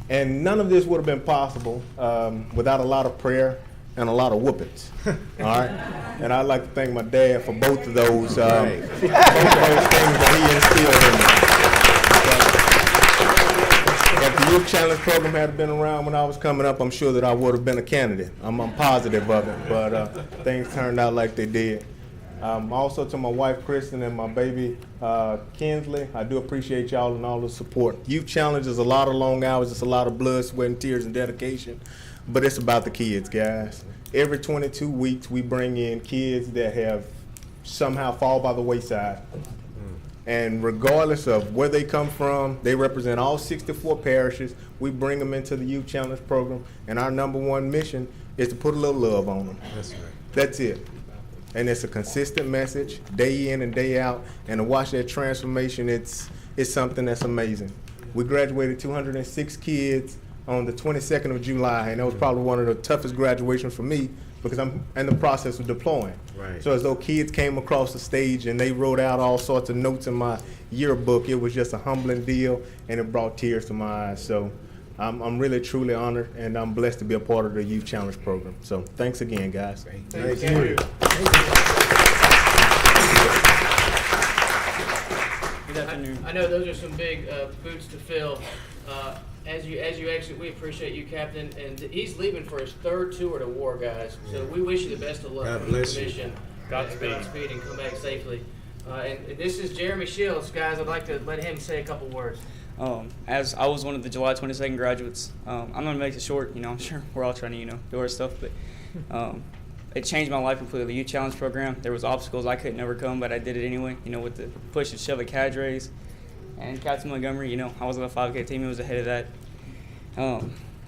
And none of this would have been possible without a lot of prayer and a lot of whoopings. All right? And I'd like to thank my dad for both of those, things that he instilled in me. If the Youth Challenge Program had been around when I was coming up, I'm sure that I would have been a candidate. I'm positive of it, but things turned out like they did. Also to my wife, Kristen, and my baby, Kinsley, I do appreciate y'all and all the support. Youth Challenge is a lot of long hours. It's a lot of blood, sweat, and tears and dedication, but it's about the kids, guys. Every 22 weeks, we bring in kids that have somehow fall by the wayside. And regardless of where they come from, they represent all 64 parishes. We bring them into the Youth Challenge Program, and our #1 mission is to put a little love on them. That's right. That's it. And it's a consistent message, day in and day out. And to watch that transformation, it's something that's amazing. We graduated 206 kids on the 22nd of July, and that was probably one of the toughest graduations for me because I'm in the process of deploying. Right. So as though kids came across the stage and they wrote out all sorts of notes in my yearbook, it was just a humbling deal, and it brought tears to my eyes. So I'm really, truly honored, and I'm blessed to be a part of the Youth Challenge program. So thanks again, guys. Thank you. Good afternoon. I know those are some big boots to fill. As you exit, we appreciate you, Captain. And he's leaving for his third tour to war, guys. So we wish you the best of luck God with the bless you. commission. Godspeed and come back safely. And this is Jeremy Shields, guys. I'd like to let him say a couple words. As I was one of the July 22nd graduates, I'm going to make it short. I'm sure we're all trying to, do our stuff, but it changed my life completely. The Youth Challenge program, there was obstacles I couldn't overcome, but I did it anyway, with the push and shove of cadres. And Captain Montgomery, I was on the 5K team. He was ahead of that.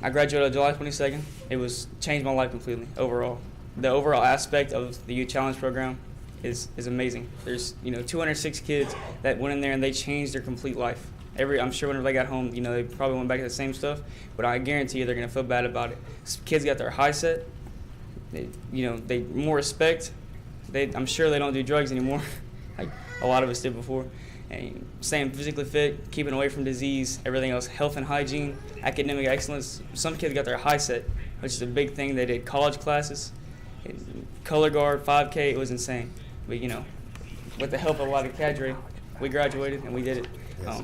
I graduated on July 22nd. It was changed my life completely overall. The overall aspect of the Youth Challenge program is amazing. There's, 206 kids that went in there and they changed their complete life. I'm sure whenever they got home, they probably went back to the same stuff, but I guarantee you they're going to feel bad about it. Kids got their high set. They more respect. I'm sure they don't do drugs anymore, like a lot of us did before. And staying physically fit, keeping away from disease, everything else, health and hygiene, academic excellence. Some kids got their high set, which is a big thing. They did college classes, color guard, 5K. It was insane. But with the help of a lot of cadre, we graduated and we did it.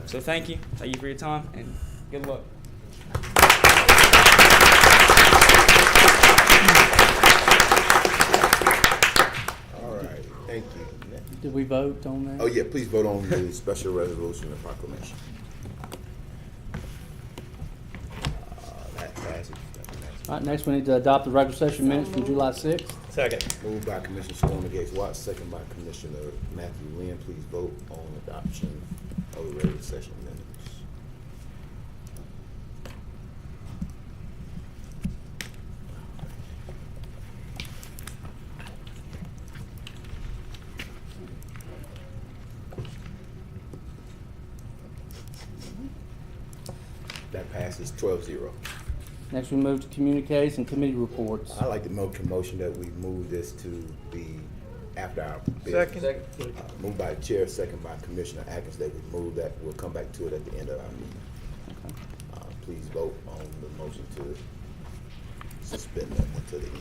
So thank you for your time, and good luck. All right, thank you. Did we vote on that? Oh, yeah, please vote on the special resolution and proclamation. That passes. All right, next we need to adopt the regular session minutes from July 6th. Second. Moved by Commissioner Storm Gates Watts, second by Commissioner Matthew Lynn. Please vote on adoption of the regular session minutes. That passes 12-0. Next we move to communiques and committee reports. I'd like to make a motion that we move this to be after our business. Second. Moved by the chair, second by Commissioner Atkins, that we move that. We'll come back to it at the end of our meeting. Please vote on the motion to suspend that until the end.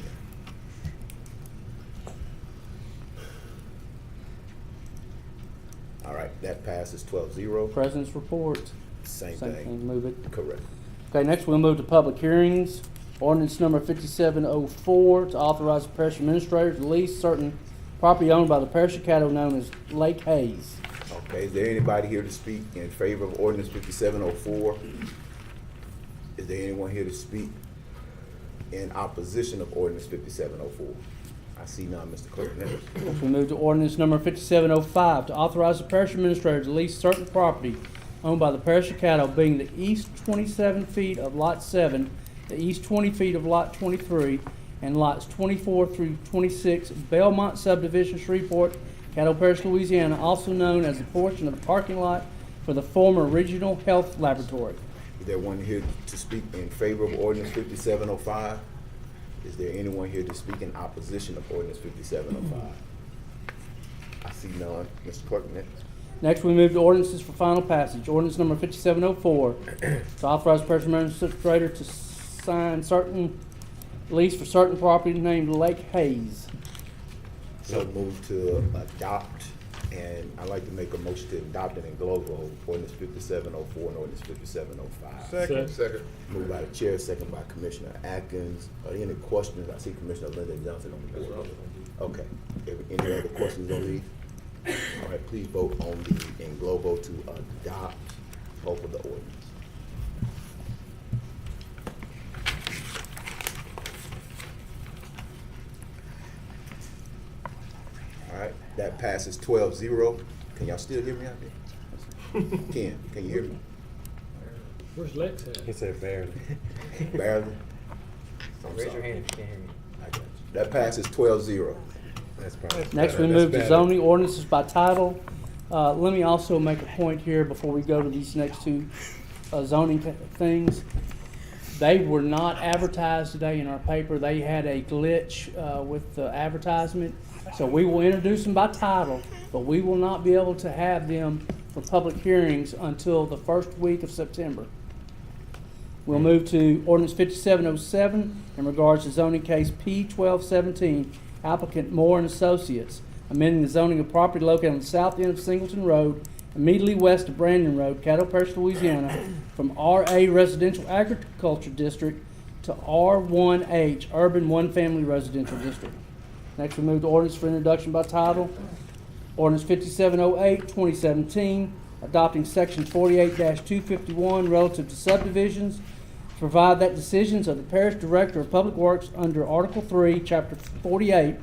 All right, that passes 12-0. President's report. Same thing. Move it. Correct. Okay, next we'll move to public hearings. Ordinance number 5704 to authorize the parish administrator to lease certain property owned by the parish of Caddo known as Lake Hayes. Okay, is there anybody here to speak in favor of ordinance 5704? Is there anyone here to speak in opposition of ordinance 5704? I see none, Mr. Clerk. Next we move to ordinance number 5705 to authorize the parish administrator to lease certain property owned by the parish of Caddo, being the east 27 feet of lot 7, the east 20 feet of lot 23, and lots 24 through 26, Belmont subdivision, Shreveport, Caddo Parish, Louisiana, also known as a portion of the parking lot for the former Regional Health Laboratory. Is there one here to speak in favor of ordinance 5705? Is there anyone here to speak in opposition of ordinance 5705? I see none. Mr. Clerk, next. Next, we move to ordinances for final passage. Ordinance number 5704 to authorize the parish administrator to sign certain lease for certain property named Lake Hayes. So move to adopt, and I'd like to make a motion to adopt it in global, ordinance 5704 and ordinance 5705. Second. Moved by the chair, second by Commissioner Atkins. Are there any questions? I see Commissioner Linda Johnson on the board. Okay. Any other questions on these? All right, please vote on the in globo to adopt both of the ordinance. All right, that passes 12-0. Can y'all still hear me out there? Can you hear me? Where's Lex at? He said barely. Barely? Raise your hand if you can't hear me. I got you. That passes 12-0. That's probably. Next, we move to zoning ordinances by title. Let me also make a point here before we go to these next two zoning things. They were not advertised today in our paper. They had a glitch with the advertisement. So we will introduce them by title, but we will not be able to have them for public hearings until the first week of September. We'll move to ordinance 5707 in regards to zoning case P1217, applicant Moore and Associates, amending the zoning of property located on the south end of Singleton Road, immediately west of Brandon Road, Caddo, Parish, Louisiana, from RA Residential Agriculture District to R1H Urban One Family Residential District. Next, we move to ordinance for introduction by title. Ordinance 5708-2017, adopting section 48-251 relative to subdivisions, to provide that decisions of the Parish Director of Public Works under Article 3, Chapter 48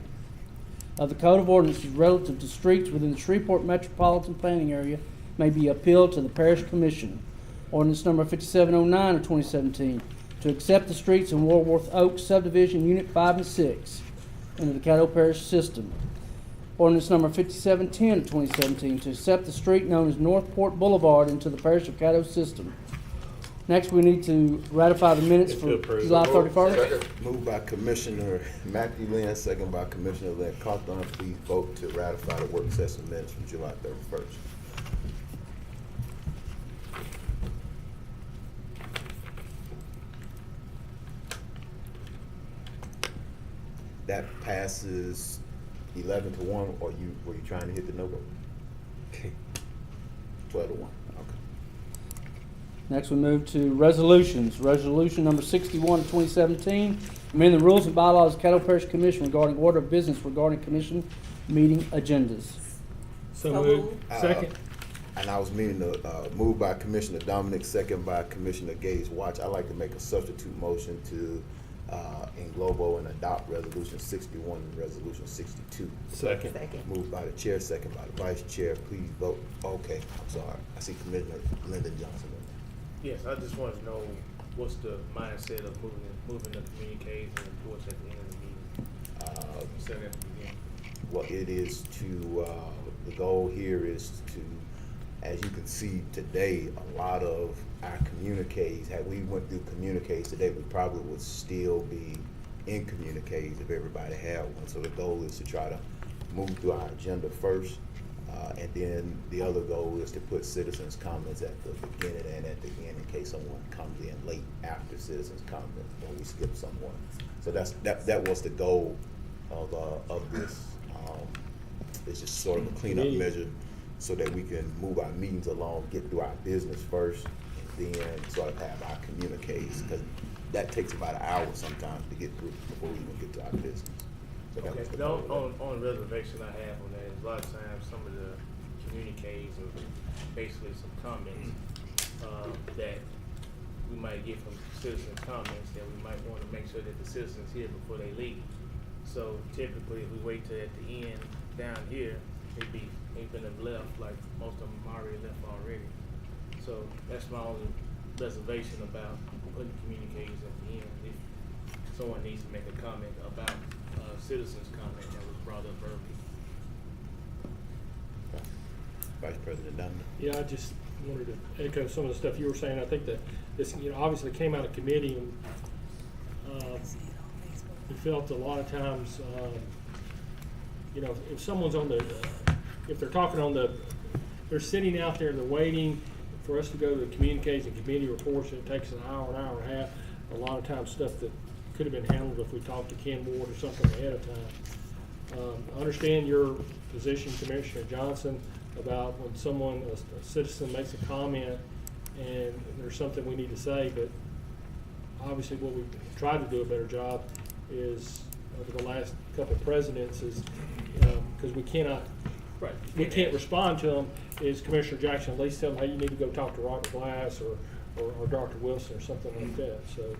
of the Code of Ordinances relative to streets within the Shreveport Metropolitan Planning Area may be appealed to the Parish Commission. Ordinance number 5709 of 2017, to accept the streets in Warworth Oaks Subdivision Unit 5 and 6 into the Caddo Parish system. Ordinance number 5710 of 2017, to accept the street known as Northport Boulevard into the Parish of Caddo system. Next, we need to ratify the minutes for July 31st. Moved by Commissioner Matthew Lynn, second by Commissioner Lynn Cawthorn. Please vote to ratify the work session minutes from July 31st. That passes 11-1, or were you trying to hit the no vote? Okay. 12-1. Okay. Next, we move to resolutions. Resolution number 61 of 2017, amending the rules and bylaws of Caddo Parish Commission regarding order of business regarding commission meeting agendas. So moved. Second. And I was meaning to move by Commissioner Dominic, second by Commissioner Gage Watch. I'd like to make a substitute motion to englobo and adopt Resolution 61 and Resolution 62. Second. Moved by the chair, second by the vice chair. Please vote. Okay, I'm sorry. I see Commissioner Lyndon Johnson. Yes, I just wanted to know what's the mindset of moving the communiques and reports at the end of the meeting. Said at the beginning. Well, it is to, the goal here is to, as you can see today, a lot of our communiques, had we went through communiques today, we probably would still be in communiques if everybody had one. So the goal is to try to move through our agenda first. And then the other goal is to put citizens' comments at the beginning and at the end in case someone comes in late after citizens' comments or we skip someone. So that was the goal of this. It's just sort of a cleanup measure so that we can move our meetings along, get through our business first, and then sort of have our communiques, because that takes about an hour sometimes to get through before we even get to our business. So that was the goal. On the reservation I have on that is a lot of times some of the communiques are basically some comments that we might get from citizens' comments that we might want to make sure that the citizens hear before they leave. So typically, if we wait till at the end down here, they've been left, like most of them already left already. So that's my only reservation about putting communiques at the end. If someone needs to make a comment about citizens' comment that was brought up earlier. Vice President Dunn. Yeah, I just wanted to echo some of the stuff you were saying. I think that this, obviously came out of committee, and we felt a lot of times, if someone's on the, if they're talking on the, they're sitting out there, they're waiting for us to go to the communiques and committee reports, and it takes an hour and a half. A lot of times stuff that could have been handled if we talked to Ken Ward or something ahead of time. I understand your position, Commissioner Johnson, about when someone, a citizen makes a comment and there's something we need to say, but obviously what we've tried to do a better job is, over the last couple of presidents, is, because we can't respond to them, is Commissioner Jackson at least tell them, hey, you need to go talk to Robert Glass or Dr. Wilson or something like that. So,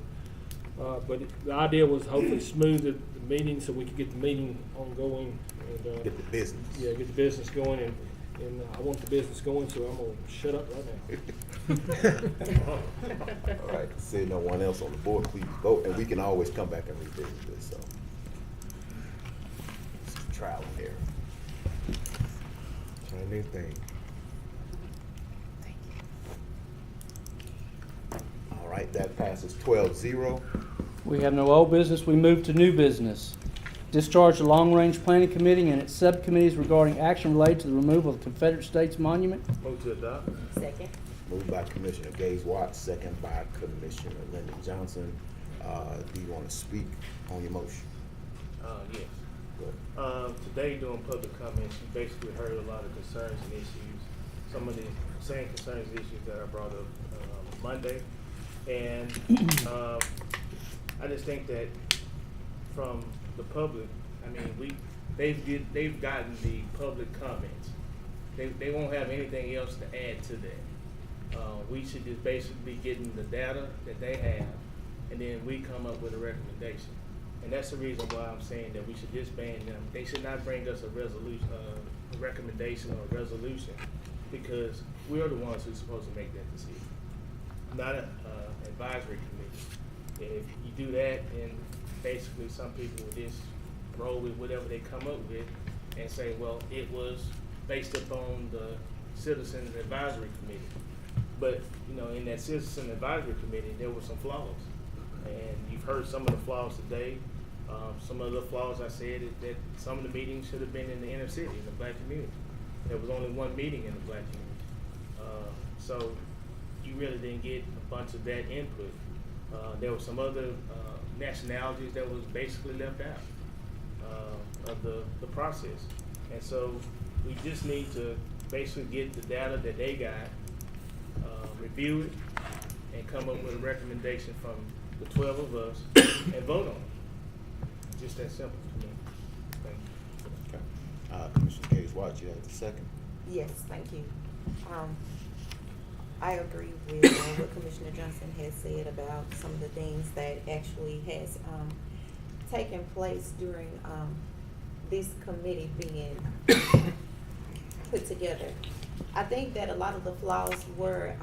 but the idea was hopefully smooth the meeting so we could get the meeting ongoing and get the business. Yeah, get the business going, and I want the business going, so I'm gonna shut up right now. All right, seeing no one else on the board, please vote, and we can always come back and revisit this, so. This is trial and error. Trying new thing. All right, that passes 12-0. We have no old business. We move to new business. Discharge the Long Range Planning Committee and its subcommittees regarding action related to the removal of the Confederate States Monument. Move to adopt. Second. Moved by Commissioner Gaze Watts, second by Commissioner Lyndon Johnson. Do you want to speak on your motion? Yes. Go ahead. Today during public comments, you basically heard a lot of concerns and issues. Some of the same concerns and issues that I brought up Monday. And I just think that from the public, I mean, they've gotten the public comments. They won't have anything else to add to that. We should just basically be getting the data that they have, and then we come up with a recommendation. And that's the reason why I'm saying that we should disband them. They should not bring us a resolution, a recommendation or a resolution, because we are the ones who's supposed to make that decision, not an advisory committee. If you do that, then basically some people will just roll with whatever they come up with and say, well, it was based upon the Citizens Advisory Committee. But, you know, in that Citizen Advisory Committee, there were some flaws. And you've heard some of the flaws today. Some of the flaws I said is that some of the meetings should have been in the inner city, in the black community. There was only one meeting in the black community. So you really didn't get a bunch of that input. There were some other nationalities that was basically left out of the process. And so we just need to basically get the data that they got, review it, and come up with a recommendation from the 12 of us and vote on it. Just that simple to me. Thank you. Okay. Commissioner Gaze Watts, you have the second. Yes, thank you. I agree with what Commissioner Johnson has said about some of the things that actually has taken place during this committee being put together. I think that a lot of the flaws were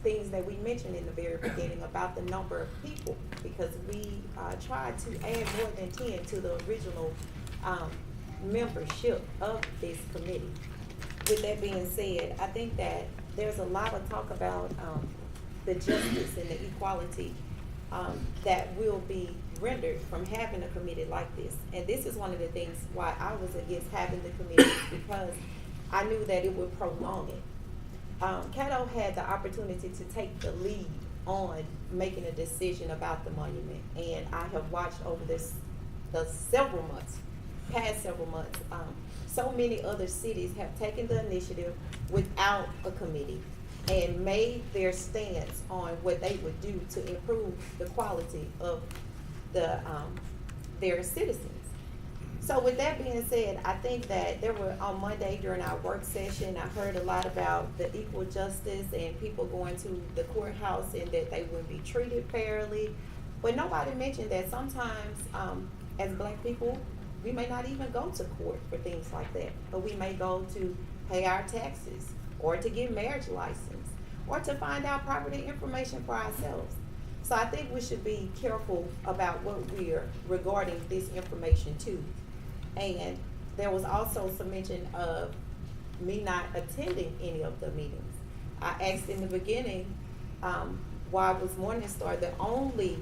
things that we mentioned in the very beginning about the number of people, because we tried to add more than 10 to the original membership of this committee. With that being said, I think that there's a lot of talk about the justice and the equality that will be rendered from having a committee like this. And this is one of the things why I was against having the committee, because I knew that it would prolong it. Caddo had the opportunity to take the lead on making a decision about the monument, and I have watched over the past several months, so many other cities have taken the initiative without a committee and made their stance on what they would do to improve the quality of their citizens. So with that being said, I think that there were, on Monday during our work session, I heard a lot about the equal justice and people going to the courthouse and that they wouldn't be treated fairly. But nobody mentioned that sometimes as black people, we may not even go to court for things like that, but we may go to pay our taxes or to get marriage license or to find out property information for ourselves. So I think we should be careful about what we're regarding this information to. And there was also some mention of me not attending any of the meetings. I asked in the beginning why was Morningstar the only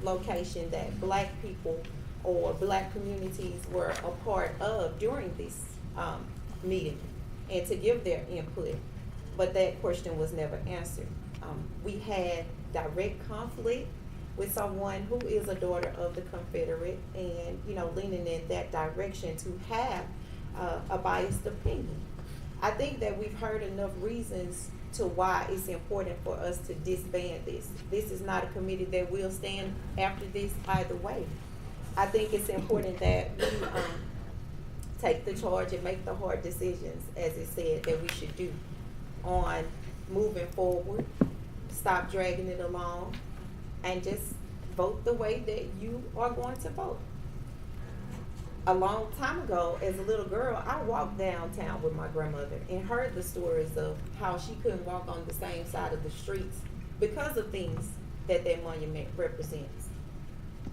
location that black people or black communities were a part of during this meeting, and to give their input. But that question was never answered. We had direct conflict with someone who is a daughter of the Confederate, and leaning in that direction to have a biased opinion. I think that we've heard enough reasons to why it's important for us to disband this. This is not a committee that will stand after this either way. I think it's important that we take the charge and make the hard decisions, as it said that we should do, on moving forward, stop dragging it along, and just vote the way that you are going to vote. a long time ago, as a little girl, I walked downtown with my grandmother and heard the stories of how she couldn't walk on the same side of the streets because of things that monument represents.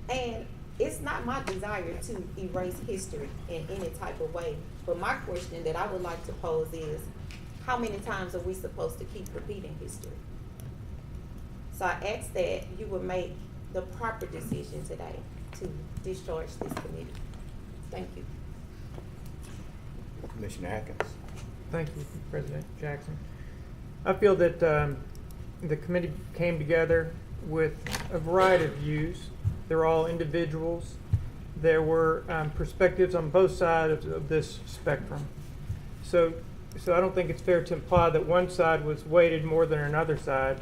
And it's not my desire to erase history in any type of way, but my question that I would like to pose is, how many times are we supposed to keep repeating history? So I ask that you would make the proper decision today to discharge this committee. Thank you. Commissioner Atkins. Thank you, President Jackson. I feel that the committee came together with a variety of views. They're all individuals. There were perspectives on both sides of this spectrum. So I don't think it's fair to imply that one side was weighted more than another side.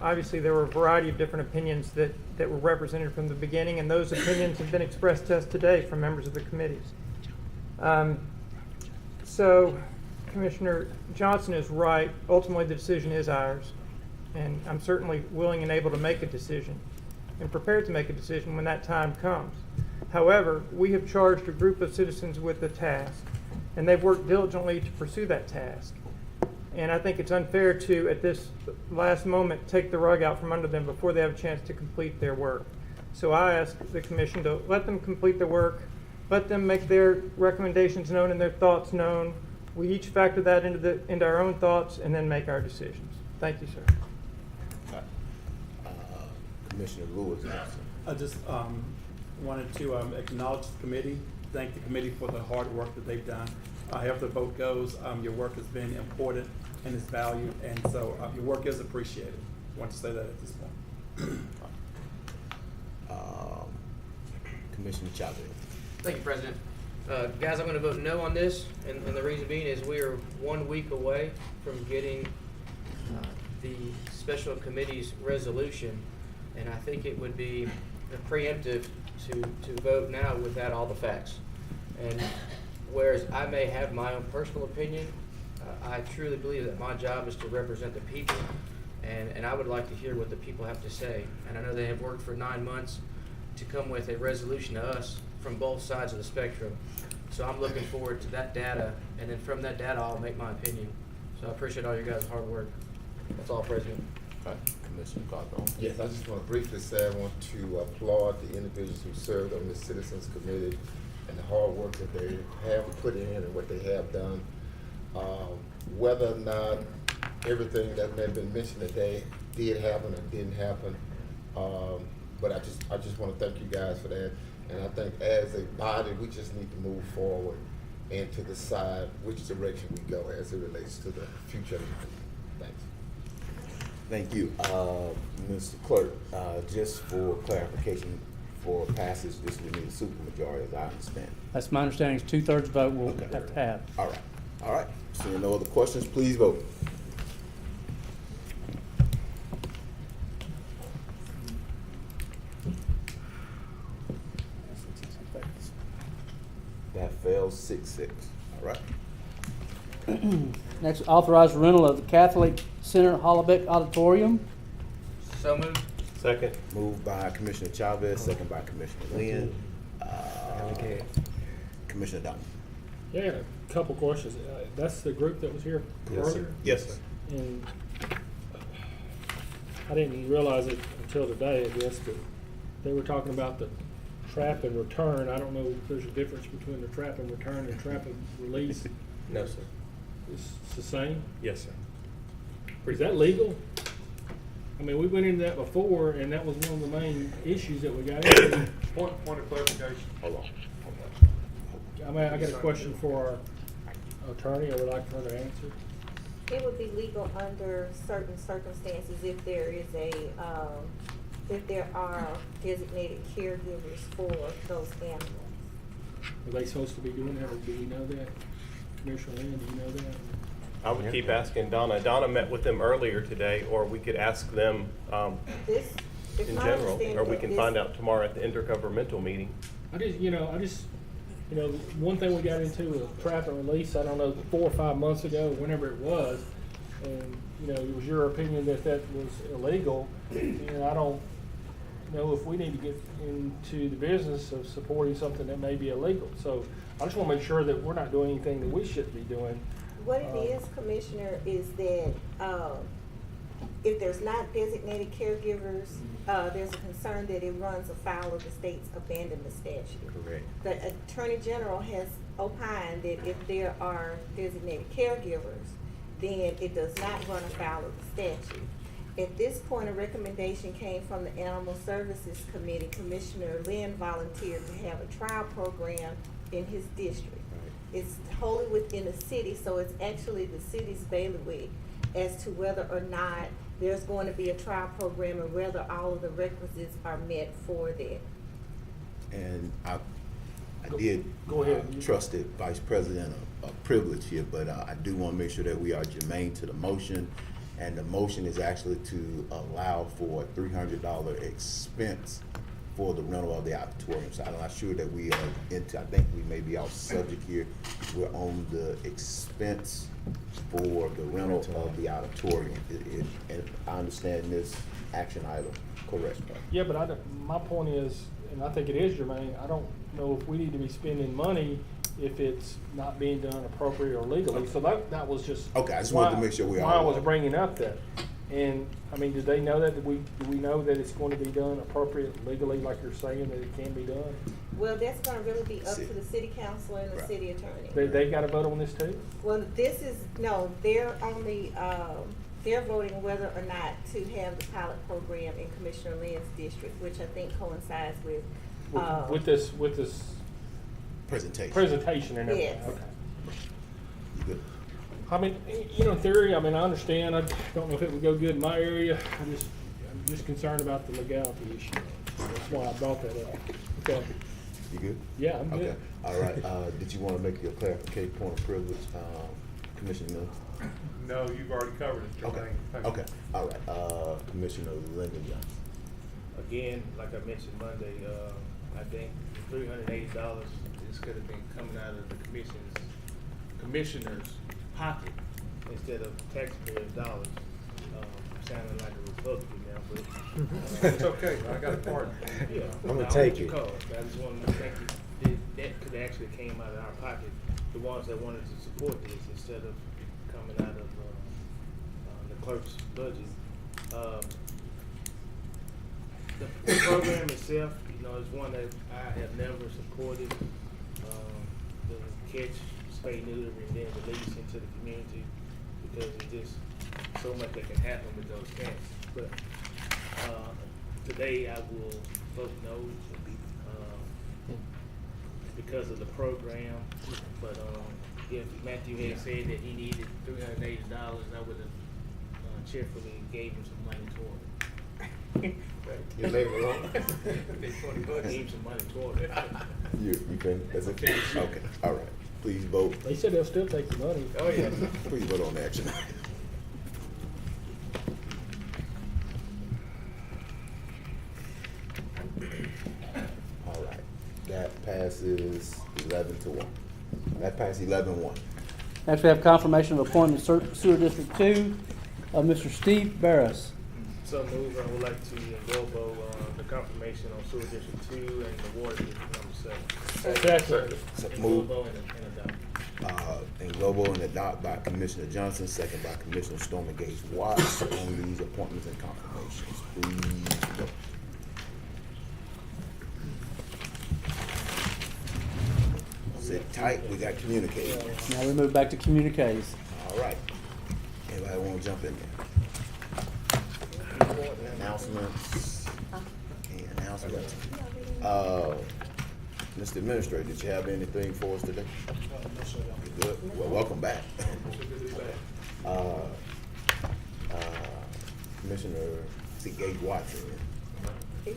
Obviously, there were a variety of different opinions that were represented from the beginning, and those opinions have been expressed to us today from members of the committees. So Commissioner Johnson is right. Ultimately, the decision is ours, and I'm certainly willing and able to make a decision and prepared to make a decision when that time comes. However, we have charged a group of citizens with a task, and they've worked diligently to pursue that task. And I think it's unfair to, at this last moment, take the rug out from under them before they have a chance to complete their work. So I ask the commission to let them complete their work, let them make their recommendations known and their thoughts known. We each factor that into our own thoughts and then make our decisions. Thank you, sir. Commissioner Lewis. I just wanted to acknowledge the committee, thank the committee for the hard work that they've done. However the vote goes, your work has been important and is valued, and so your work is appreciated. I want to say that at this point. Commissioner Chavez. Thank you, President. Guys, I'm going to vote no on this, and the reason being is we are 1 week away from getting the special committee's resolution, and I think it would be preemptive to vote now without all the facts. And whereas I may have my own personal opinion, I truly believe that my job is to represent the people, and I would like to hear what the people have to say. And I know they have worked for 9 months to come with a resolution to us from both sides of the spectrum. So I'm looking forward to that data, and then from that data, I'll make my opinion. So I appreciate all your guys' hard work. That's all, President. Commissioner Carter. Yes, I just want to briefly say I want to applaud the individuals who served on the Citizens Committee and the hard work that they have put in and what they have done. Whether or not everything that may have been mentioned today did happen or didn't happen, but I just want to thank you guys for that. And I think as a body, we just need to move forward and to decide which direction we go as it relates to the future of the community. Thanks. Thank you. Mr. Clerk, just for clarification, for passage, this will need a supermajority, as I understand. That's my understanding. It's 2/3 vote we'll have to have. All right. All right. Seeing no other questions, please vote. That fails 6-6. All right. Next, authorize rental of the Catholic Center Hollebeck Auditorium. So moved. Second. Moved by Commissioner Chavez, second by Commissioner Lynn. Commissioner Dunn. Yeah, a couple questions. That's the group that was here earlier? Yes, sir. And I didn't realize it until today, I guess, that they were talking about the trap and return. I don't know if there's a difference between the trap and return and trap and release. No, sir. It's the same? Yes, sir. Is that legal? I mean, we went into that before, and that was one of the main issues that we got into. Point of clarification. Hold on. I mean, I got a question for our attorney. I would like for her to answer. It would be legal under certain circumstances if there is if there are designated caregivers for those animals. Are they supposed to be doing that, or do we know that? Commissioner Lynn, do you know that? I would keep asking Donna. Donna met with them earlier today, or we could ask them in general, or we can find out tomorrow at the intergovernmental meeting. One thing we got into was trap and release, I don't know, 4 or 5 months ago, whenever it was, and, it was your opinion that that was illegal, and know if we need to get into the business of supporting something that may be illegal. So I just want to make sure that we're not doing anything that we shouldn't be doing. What it is, Commissioner, is that, if there's not designated caregivers, there's a concern that it runs afoul of the state's abandonment statute. Correct. The Attorney General has opined that if there are designated caregivers, then it does not run afoul of the statute. At this point, a recommendation came from the Animal Services Committee. Commissioner Lynn volunteered to have a trial program in his district. It's wholly within the city, so it's actually the city's bailiwick as to whether or not there's going to be a trial program and whether all of the requisites are met for that. And I did Go ahead. trusted Vice President a privilege here, but I do want to make sure that we are germane to the motion. And the motion is actually to allow for a $300 expense for the rental of the auditorium. So I'm not sure that we are into, I think we may be off subject here. We're on the expense for the rental of the auditorium. And I understand this action item, correct? Yeah, but my point is, and I think it is germane, I don't know if we need to be spending money if it's not being done appropriately or legally. So that was just. Okay, I just wanted to make sure we why I all. was bringing up that. And, I mean, did they know that? Do we know that it's going to be done appropriately, legally, like you're saying, that it can be done? Well, that's gonna really be up to the city council and the Right. city attorney. They got to vote on this too? Well, this is, no, they're only, they're voting whether or not to have the pilot program in Commissioner Lynn's district, which I think coincides with, With this Presentation. and everything? Yes. Okay. You good? I mean, you know, in theory, I mean, I understand. I don't know if it would go good in my area. I'm just concerned about the legality issue. That's why I brought that up. Okay. You good? Yeah, I'm Okay. good. All right. Did you want to make your clarification point of privilege, Commissioner Mills? No, you've already covered it, Okay. Jermaine. Thank you. Okay. All right. Commissioner Lyndon Johnson. Again, like I mentioned Monday, I think $380 is could have been coming out of the commissioner's pocket instead of taxpayers' dollars. Sounding like a Republican now, but. It's okay, I got a partner. Yeah. I'm gonna I'll take let you it. call I just wanted to thank you. That could actually came out of our pocket, the ones that wanted to support this instead of coming out of the clerk's budget. The program itself, you know, is one that I have never supported. The catch, spay, neuter, and then release into the community because it's just so much that can happen with those cats. But today I will vote no because of the program. But if Matthew had said that he needed $380, I would have cheerfully gave him some money toward it. You leave it alone? Gave him some money toward it. You can, that's it? Okay. All right. Please vote. They said they'll still take the money. Oh, yeah. Please vote on the action item. All right. That passes 11-1. That passed 11-1. Next, we have confirmation of appointment Sewer District 2 of Mr. Steve Barris. So move, I would like to enroll the confirmation on Sewer District 2 and the Water District number 7. Second. Move. Enroll and adopt. And global and adopt by Commissioner Johnson, second by Commissioner Stormy Gates Watts on these appointments and confirmations. Please vote. Sit tight, we got communicators. Now we move back to communiques. All right. Anybody want to jump in there? Announcements. Okay, announcements. Mr. Administrator, did you have anything for us today? You good? Well, welcome back. Commissioner Gage Watson. He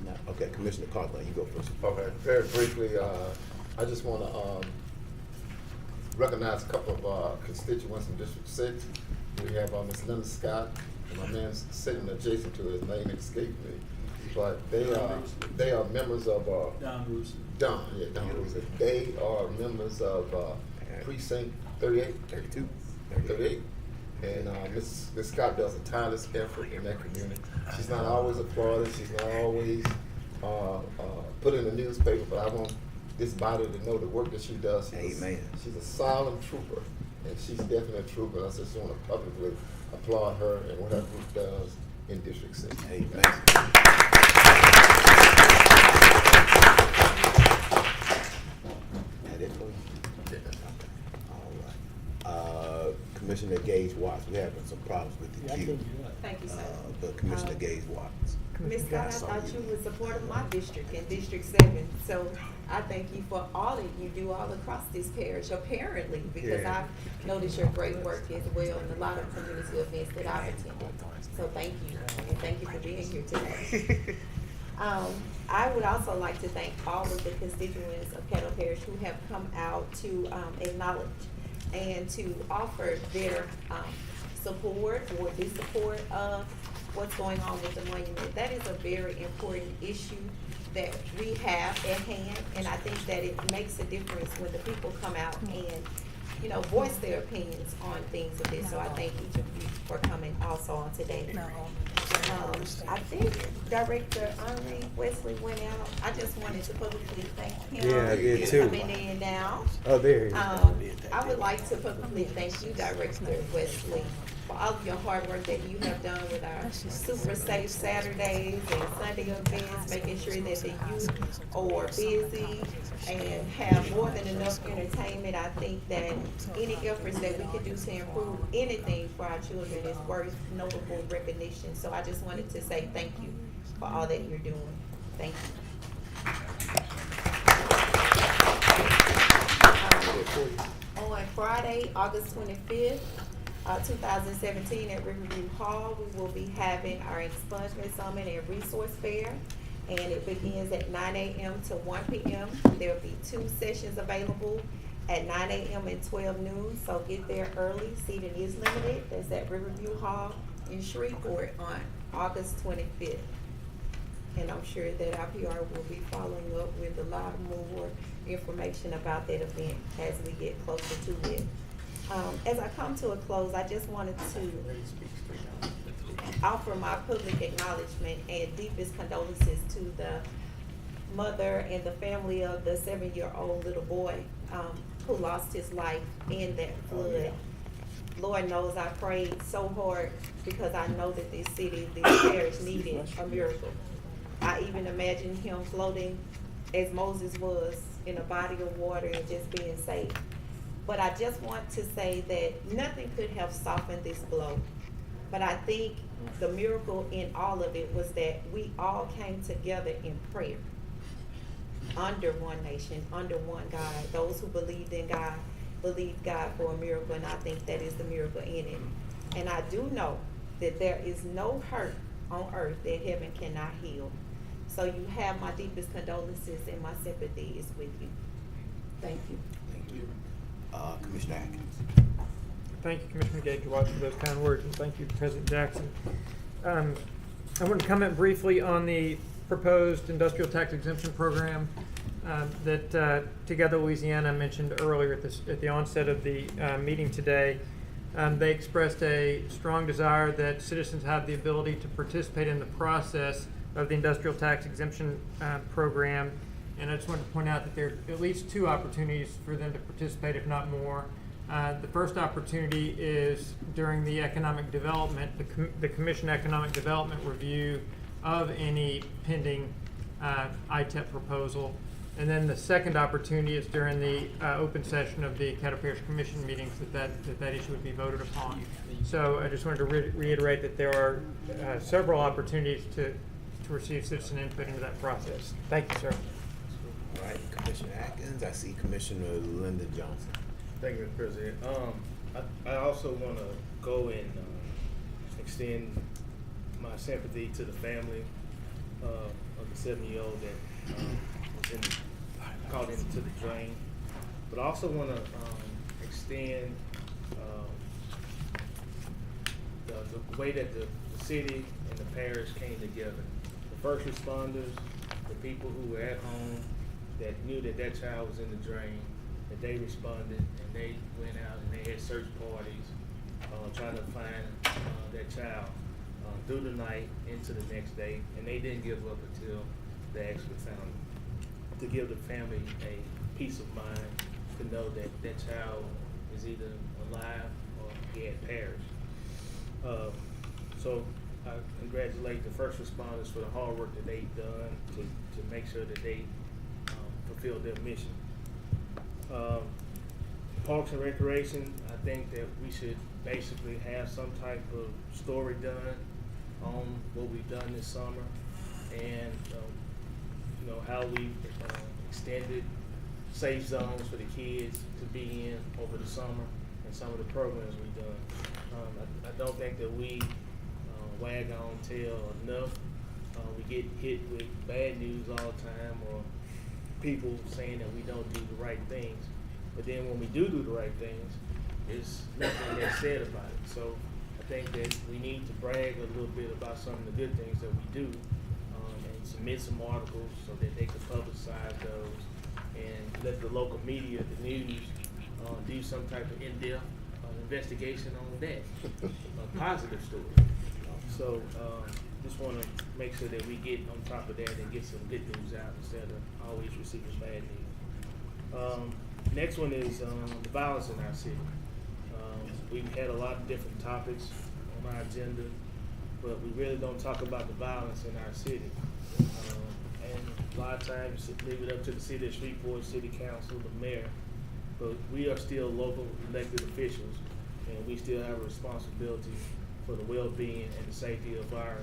not, okay, Commissioner Cartland, you go first. Okay, very briefly, I just want to recognize a couple of constituents in District 6. We have Ms. Linda Scott, and my man's sitting adjacent to his name escaped me. But they are members of Don Rusin. Don Rusin. They are members of precinct 38, 32, 38. And Ms. Scott does a tireless effort in that community. She's not always applauded. She's not always put in the newspaper, but I want this body to know the work that she does. She's a silent trooper, and she's definitely a trooper. I just want to publicly applaud her and what her group does in District 6. Amen. That it for you? All right. Commissioner Gage Watts, we're having some problems with the queue. Thank you, sir. But Commissioner Gage Watts. Ms. Scott, I thought you would support my district in District 7, so I thank you for all that you do all across this parish, apparently, because I've noticed your great work as well in a lot of community events that I've attended. So thank you, and thank you for being here today. I would also like to thank all of the constituents of Caddo Parish who have come out to acknowledge and to offer their support or dissupport of what's going on with the monument. That is a very important issue that we have at hand, and I think that it makes a difference when the people come out and, you know, voice their opinions on things of this. So I thank each of you for coming also on today. I think Director Henry Wesley went out. I just wanted to publicly thank him. Yeah, I did too. Coming in now. Oh, there he is. I would like to publicly thank you, Director Wesley, for all of your hard work that you have done with our super safe Saturdays and Sunday events, making sure that the youth are busy and have more than enough entertainment. I think that any efforts that we can do to improve anything for our children is worth notable recognition. So I just wanted to say thank you for all that you're doing. Thank you. On Friday, August 25th, 2017 at Riverview Hall, we will be having our Expungement Summit and Resource Fair, and it begins at 9 a.m. to 1 p.m. There will be 2 sessions available at 9 a.m. and 12 noon, so get there early. Seating is limited. That's at Riverview Hall in Shreveport on August 25th. And I'm sure that our PR will be following up with a lot more information about that event as we get closer to it. As I come to a close, I just wanted to offer my public acknowledgement and deepest condolences to the mother and the family of the 7-year-old little boy who lost his life in that flood. Lord knows I prayed so hard because I know that this city, this parish needed a miracle. I even imagined him floating as Moses was in a body of water and just being safe. But I just want to say that nothing could have softened this blow. But I think the miracle in all of it was that we all came together in prayer under one nation, under one God. Those who believed in God, believed God for a miracle, and I think that is the miracle in it. And I do know that there is no hurt on earth that heaven cannot heal. So you have my deepest condolences, and my sympathy is with you. Thank you. Thank you. Commissioner Atkins. Thank you, Commissioner Gage Watts, for those kind words, and thank you, President Jackson. I want to comment briefly on the proposed industrial tax exemption program that Together Louisiana mentioned earlier at the onset of the meeting today. They expressed a strong desire that citizens have the ability to participate in the process of the industrial tax exemption program. And I just wanted to point out that there are at least 2 opportunities for them to participate, if not more. The first opportunity is during the economic development, the Commission Economic Development review of any pending ITEP proposal. And then the second opportunity is during the open session of the Caddo Parish Commission meetings that issue would be voted upon. So I just wanted to reiterate that there are several opportunities to receive citizen input into that process. Thank you, sir. All right, Commissioner Atkins. I see Commissioner Linda Johnson. Thank you, Mr. President. I also want to go and extend my sympathy to the family of the 7-year-old that was caught into the drain. But I also want to extend the way that the city and the parish came together. The first responders, the people who were at home that knew that that child was in the drain, that they responded and they went out and they had search parties trying to find that child through the night into the next day, and they didn't give up until they actually found them. To give the family a peace of mind to know that that child is either alive or he had perished. So I congratulate the first responders for the hard work that they've done to make sure that they fulfill their mission. Parks and Recreation, I think that we should basically have some type of story done on what we've done this summer and how we extended safe zones for the kids to be in over the summer and some of the programs we've done. I don't think that we wag our own tail enough. We get hit with bad news all the time or people saying that we don't do the right things. But then when we do the right things, there's nothing that's said about it. So I think that we need to brag a little bit about some of the good things that we do and submit some articles so that they can publicize those and let the local media, the news, do some type of in-depth investigation on that, a positive story. So just want to make sure that we get on top of that and get some good news out instead of always receiving bad news. Next one is the violence in our city. We've had a lot of different topics on our agenda, but we really don't talk about the violence in our city. And a lot of times leave it up to the city of Shreveport, city council, the mayor, but we are still local elected officials, and we still have a responsibility for the well-being and the safety of our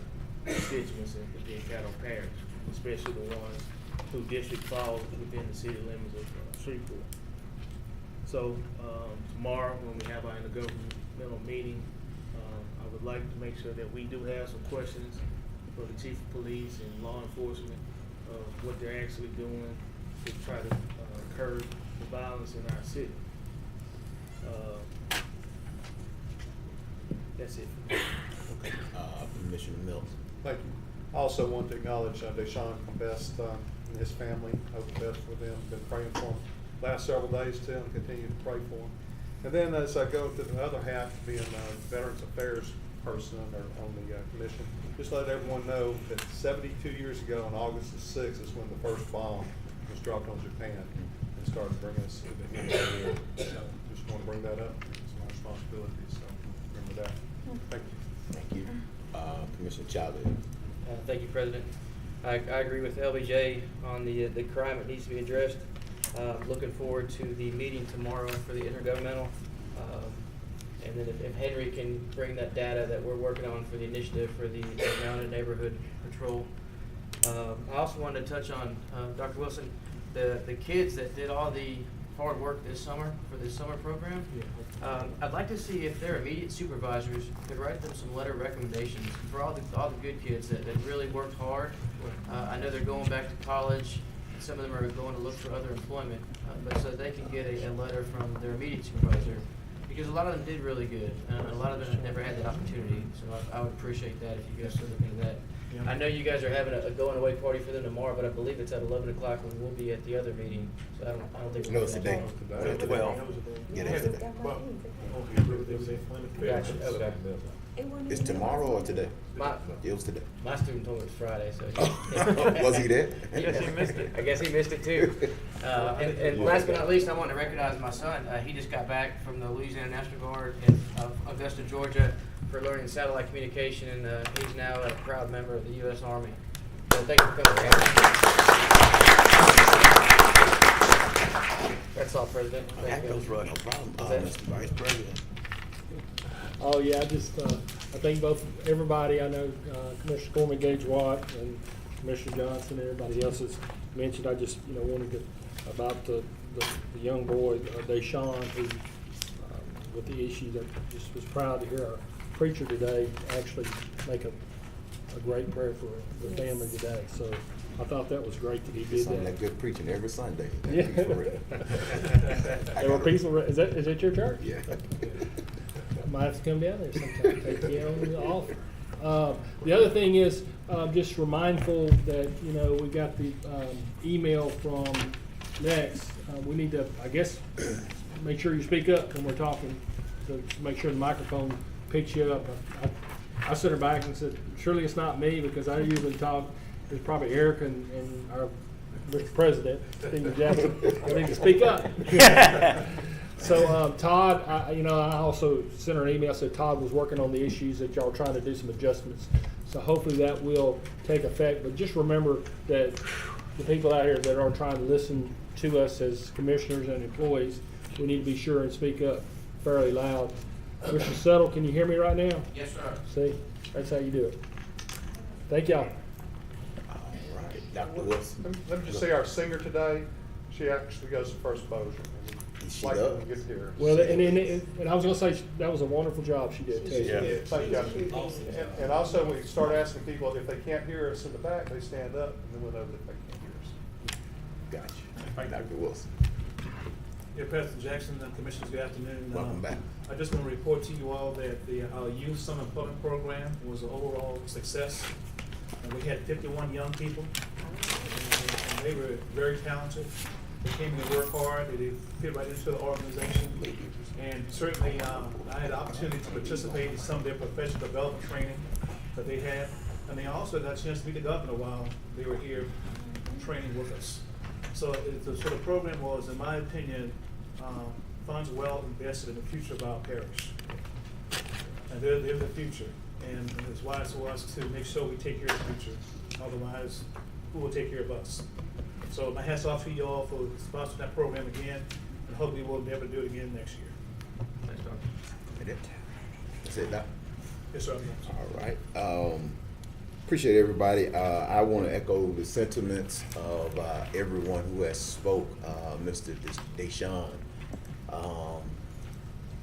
constituents in Caddo Parish, especially the ones whose district falls within the city limits of Shreveport. So tomorrow, when we have our intergovernmental meeting, I would like to make sure that we do have some questions for the chief of police and law enforcement of what they're actually doing to try to curb the violence in our city. That's it. Okay. Commissioner Mills. Thank you. I also want to acknowledge Deshaun Best and his family. Hope the best for them. Been praying for him last several days too, and continue to pray for him. And then as I go to the other half, being a Veterans Affairs person on the commission, just let everyone know that 72 years ago on August the 6th is when the first bomb was dropped on Japan and started bringing us to the end of the war. So just want to bring that up. It's my responsibility, so remember that. Thank you. Thank you. Commissioner Chavez. Thank you, President. I agree with LBJ on the crime that needs to be addressed. Looking forward to the meeting tomorrow for the intergovernmental. And then if Henry can bring that data that we're working on for the initiative for the Mounted Neighborhood Patrol. I also wanted to touch on, Dr. Wilson, the kids that did all the hard work this summer for this summer program. I'd like to see if their immediate supervisors could write them some letter recommendations for all the good kids that really worked hard. I know they're going back to college. Some of them are going to look for other employment, but so they can get a letter from their immediate supervisor, because a lot of them did really good. A lot of them have never had that opportunity, so I would appreciate that if you guys could look into that. Yeah. I know you guys are having a going away party for them tomorrow, but I believe it's at 11 o'clock and we'll be at the other meeting. So I don't think we're No, it's today. 12. Yeah, that's today. Gotcha. Okay. It's tomorrow or today? It was today. My student told me it was Friday, so. Was he there? Yes, he missed it. I guess he missed it too. And last but not least, I want to recognize my son. He just got back from the Louisiana National Guard in Augusta, Georgia, for learning satellite communication, and he's now a proud member of the U.S. Army. So thank you for coming. That's all, President. That goes right, no problem. Mr. Vice President. Oh yeah, I just I think everybody. I know Commissioner Gorman, Gage Watt, and Commissioner Johnson, and everybody else has mentioned. I just wanted to about the young boy Deshaun, who with the issue, that just was proud to hear our preacher today actually make a great prayer for the family today. So I thought that was great that he did that. That good preaching every Sunday. Yeah. Is that your church? Yeah. Might have to come down there sometime, take you on the offer. The other thing is, just mindful that, we got the email from Next. We need to, I guess, make sure you speak up when we're talking to make sure the microphone picks you up. I sent her back and said, surely it's not me, because I usually talk, it's probably Eric and our Mr. President, Stephen Jackson. I need to speak up. So Todd, I also sent her an email, said Todd was working on the issues that y'all are trying to do some adjustments. So hopefully that will take effect. But just remember that the people out here that are trying to listen to us as commissioners and employees, we need to be sure and speak up fairly loud. Mr. Settle, can you hear me right now? Yes, sir. See, that's how you do it. Thank y'all. All right, Dr. Wilson. Let me just say our singer today, she actually goes to First Bossier. She Like does? when we get here. Well, and I was going to say, that was a wonderful job she did, too. Yeah, thank you. And also, we start asking people if they can't hear us in the back, they stand up, and then we'll know that they can't hear us. Gotcha. Dr. Wilson. Yeah, President Jackson and Commissioners, good afternoon. Welcome back. I just want to report to you all that our Youth Summer Employment Program was an overall success. And we had 51 young people, and they were very talented. They came in to work hard. They fit right into the organization. And certainly, I had the opportunity to participate in some of their professional development training that they had. And they also got a chance to meet the governor while they were here training with us. So the program was, in my opinion, funds well invested in the future of our parish. And they're the future. And it's wise for us to make sure we take care of the future. Otherwise, who will take care of us? So my hats off to you all for sponsoring that program again, and hopefully we'll be able to do it again next year. Thanks, Doctor. That's it, Doc? Yes, sir. All right. Appreciate everybody. I want to echo the sentiments of everyone who has spoke. Mr. Deshaun.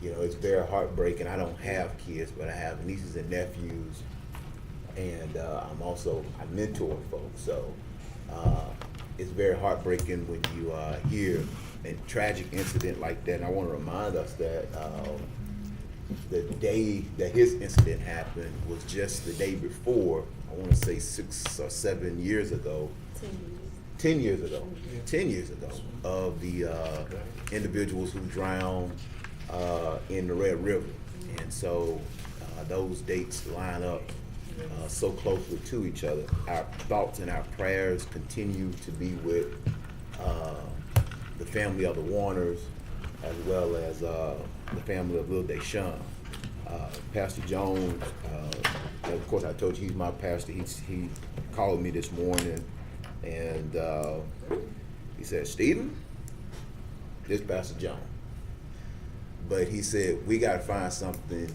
It's very heartbreaking. I don't have kids, but I have nieces and nephews, and I mentor folks. So it's very heartbreaking when you hear a tragic incident like that. And I want to remind us that the day that his incident happened was just the day before. I want to say 6 or 7 years ago. 10 years ago. 10 years ago of the individuals who drowned in the Red River. And so those dates line up so closely to each other. Our thoughts and our prayers continue to be with the family of the Warners, as well as the family of Lil Deshaun. Pastor Jones, of course I told you he's my pastor. He called me this morning and he said, Stephen, this is Pastor Jones. But he said, we got to find something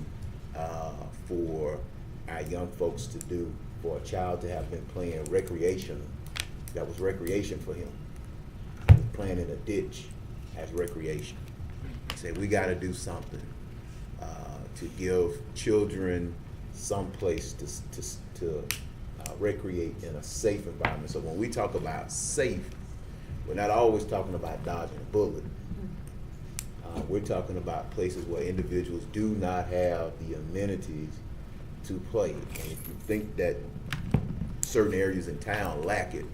for our young folks to do, for a child to have been playing recreation. That was recreation for him. He was playing in a ditch as recreation. He said, we got to do something to give children some place to recreate in a safe environment. So when we talk about safe, we're not always talking about dodging a bullet. We're talking about places where individuals do not have the amenities to play. And if you think that certain areas in town lack it,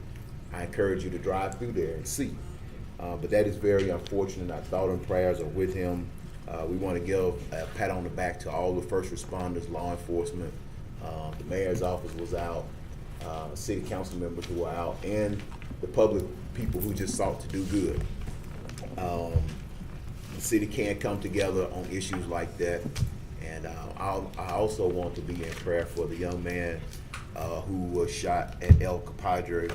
I encourage you to drive through there and see. But that is very unfortunate. Our thought and prayers are with him. We want to give a pat on the back to all the first responders, law enforcement. The mayor's office was out, city council members who were out, and the public people who just sought to do good. The city can come together on issues like that. And I also want to be in prayer for the young man who was shot at El Capadre.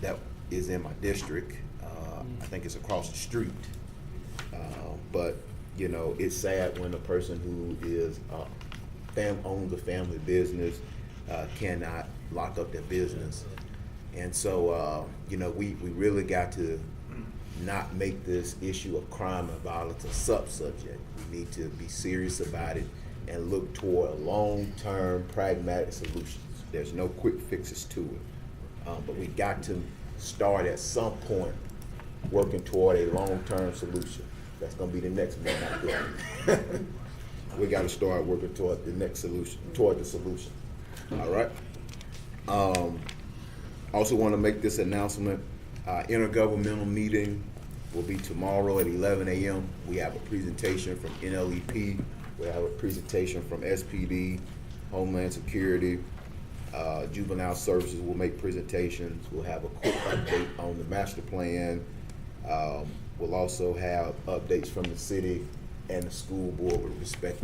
That is in my district. I think it's across the street. But it's sad when a person who is owns a family business cannot lock up their business. And so we really got to not make this issue of crime and violence a sub-subject. We need to be serious about it and look toward long-term pragmatic solutions. There's no quick fixes to it. But we got to start at some point working toward a long-term solution. That's going to be the next one. We got to start working toward the next solution, toward the solution. All right? Also want to make this announcement. Intergovernmental meeting will be tomorrow at 11 a.m. We have a presentation from NLEP. We have a presentation from SPD, Homeland Security, Juvenile Services will make presentations. We'll have a quick update on the master plan. We'll also have updates from the city and the school board with respect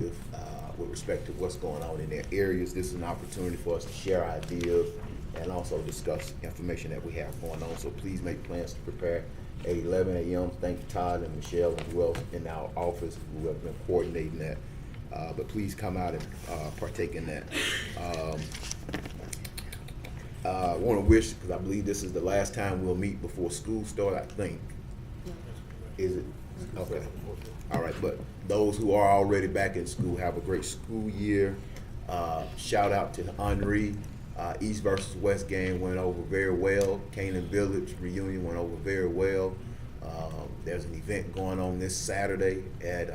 to what's going on in their areas. This is an opportunity for us to share ideas and also discuss information that we have going on. So please make plans to prepare at 11 a.m. Thank Todd and Michelle and who else in our office who have been coordinating that. But please come out and partake in that. I want to wish, because I believe this is the last time we'll meet before school starts, I think. Is it? Okay. All right, but those who are already back in school, have a great school year. Shout out to Henri. East versus West game went over very well. Canaan Village reunion went over very well. There's an event going on this Saturday at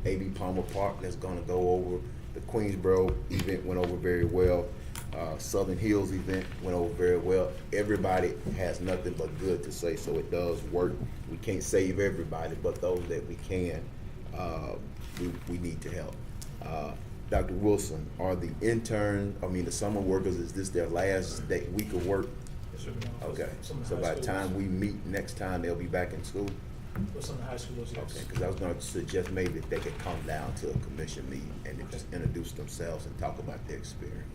A.B. Palmer Park that's going to go over. The Queensboro event went over very well. Southern Hills event went over very well. Everybody has nothing but good to say, so it does work. We can't save everybody, but those that we can, we need to help. Dr. Wilson, are the summer workers, is this their last week of work? Okay, so by the time we meet next time, they'll be back in school? Some high schools, yes. Okay, because I was going to suggest maybe if they could come down to a commission meeting and just introduce themselves and talk about their experience.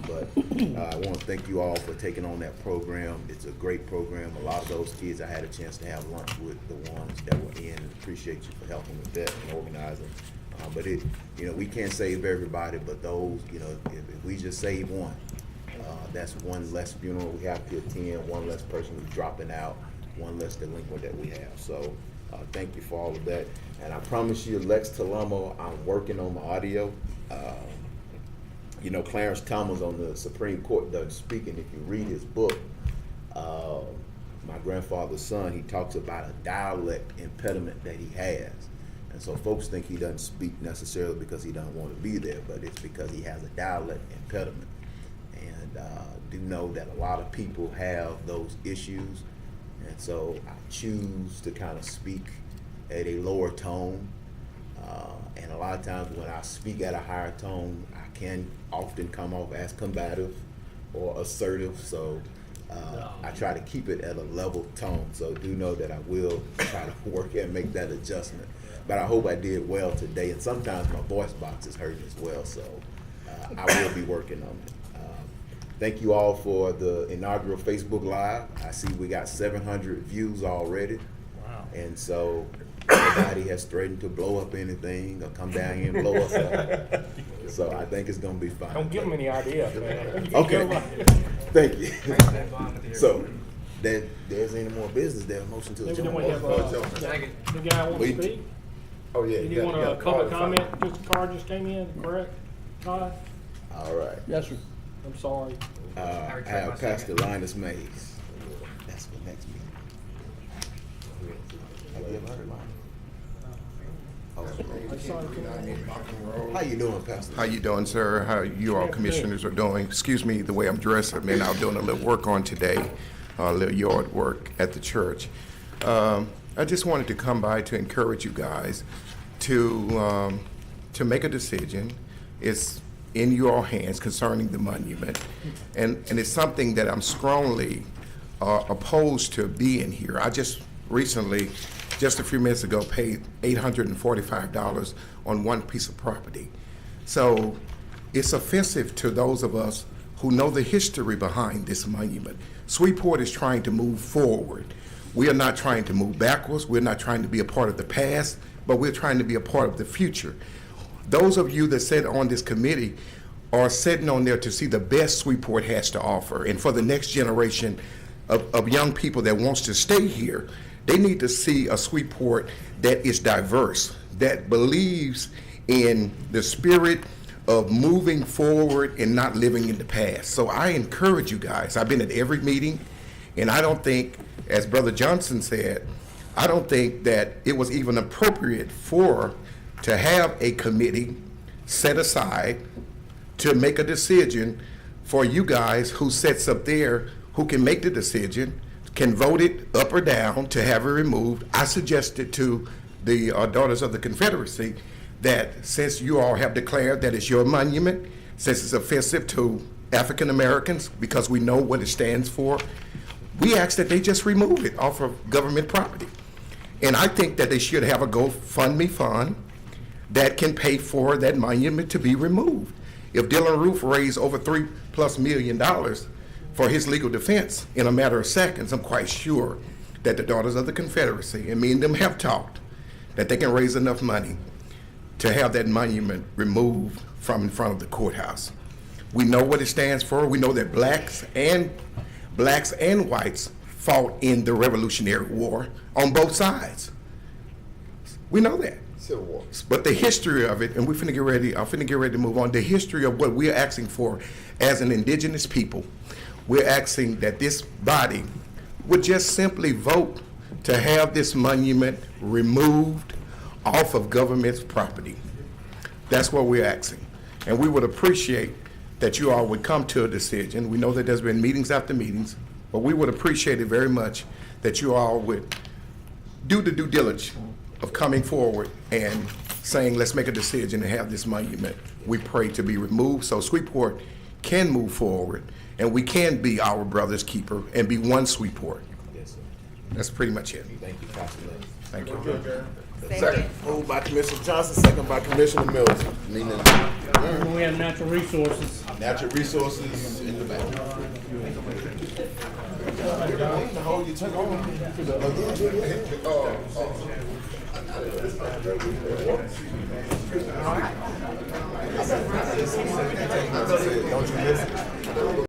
But I want to thank you all for taking on that program. It's a great program. A lot of those kids I had a chance to have lunch with, the ones that were in, and appreciate you for helping with that and organizing. But we can't save everybody, but those, if we just save one, that's one less funeral we have to attend, one less person who's dropping out, one less delinquent that we have. So thank you for all of that. And I promise you, Lex Talamo, I'm working on the audio. Clarence Thomas on the Supreme Court does speaking. If you read his book, My Grandfather's Son, he talks about a dialect impediment that he has. And so folks think he doesn't speak necessarily because he doesn't want to be there, but it's because he has a dialect impediment. And do know that a lot of people have those issues. And so I choose to kind of speak at a lower tone. And a lot of times when I speak at a higher tone, I can often come off as combative or assertive. So I try to keep it at a level tone. So do know that I will try to work and make that adjustment. But I hope I did well today. And sometimes my voice box is hurting as well. So I will be working on it. Thank you all for the inaugural Facebook Live. I see we got 700 views already. Wow. And so nobody has threatened to blow up anything or come down here and blow us up. So I think it's going to be fine. Don't give them any ideas, man. Okay. Thank you. So there's any more business there. Motion to adjourn. The guy wants to speak? Oh, yeah. You want a public comment? Just a card just came in, correct, Todd? All right. Yes, sir. I'm sorry. I have Pastor Linus Mays. That's the next meeting. Have you ever heard How you doing, Pastor? How you doing, sir? How you all commissioners are doing? Excuse me, the way I'm dressed. I'm doing a little work on today, a little yard work at the church. I just wanted to come by to encourage you guys to make a decision. It's in your hands concerning the monument, and it's something that I'm strongly opposed to being here. I just recently, just a few minutes ago, paid $845 on one piece of property. So it's offensive to those of us who know the history behind this monument. Shreveport is trying to move forward. We are not trying to move backwards. We're not trying to be a part of the past, but we're trying to be a part of the future. Those of you that sit on this committee are sitting on there to see the best Shreveport has to offer. And for the next generation of young people that wants to stay here, they need to see a Shreveport that is diverse, that believes in the spirit of moving forward and not living in the past. So I encourage you guys. I've been at every meeting, and I don't think, as Brother Johnson said, I don't think that it was even appropriate to have a committee set aside to make a decision for you guys who sits up there who can make the decision can vote it up or down to have it removed. I suggested to the Daughters of the Confederacy that since you all have declared that it's your monument, since it's offensive to African Americans because we know what it stands for, we ask that they just remove it off of government property. And I think that they should have a GoFundMe fund that can pay for that monument to be removed. If Dylan Roof raised over $3+ million for his legal defense in a matter of seconds, I'm quite sure that the Daughters of the Confederacy, and me and them have talked, that they can raise enough money to have that monument removed from in front of the courthouse. We know what it stands for. We know that blacks and whites fought in the Revolutionary War on both sides. We know that. Civil War. But the history of it, and I'm finna get ready to move on, the history of what we're asking for as an indigenous people, we're asking that this body would just simply vote to have this monument removed off of government's property. That's what we're asking. And we would appreciate that you all would come to a decision. We know that there's been meetings after meetings, but we would appreciate it very much that you all would do the due diligence of coming forward and saying, let's make a decision and have this monument, we pray, to be removed so Sweetport can move forward and we can be our brother's keeper and be one Sweetport. Yes, sir. That's pretty much it. Thank you, Councilman. Thank you. Second. Moved by Commissioner Johnson, second by Commissioner Middleton. Meaning, We have natural resources. natural resources in the back. Hold your tongue on. Don't you listen?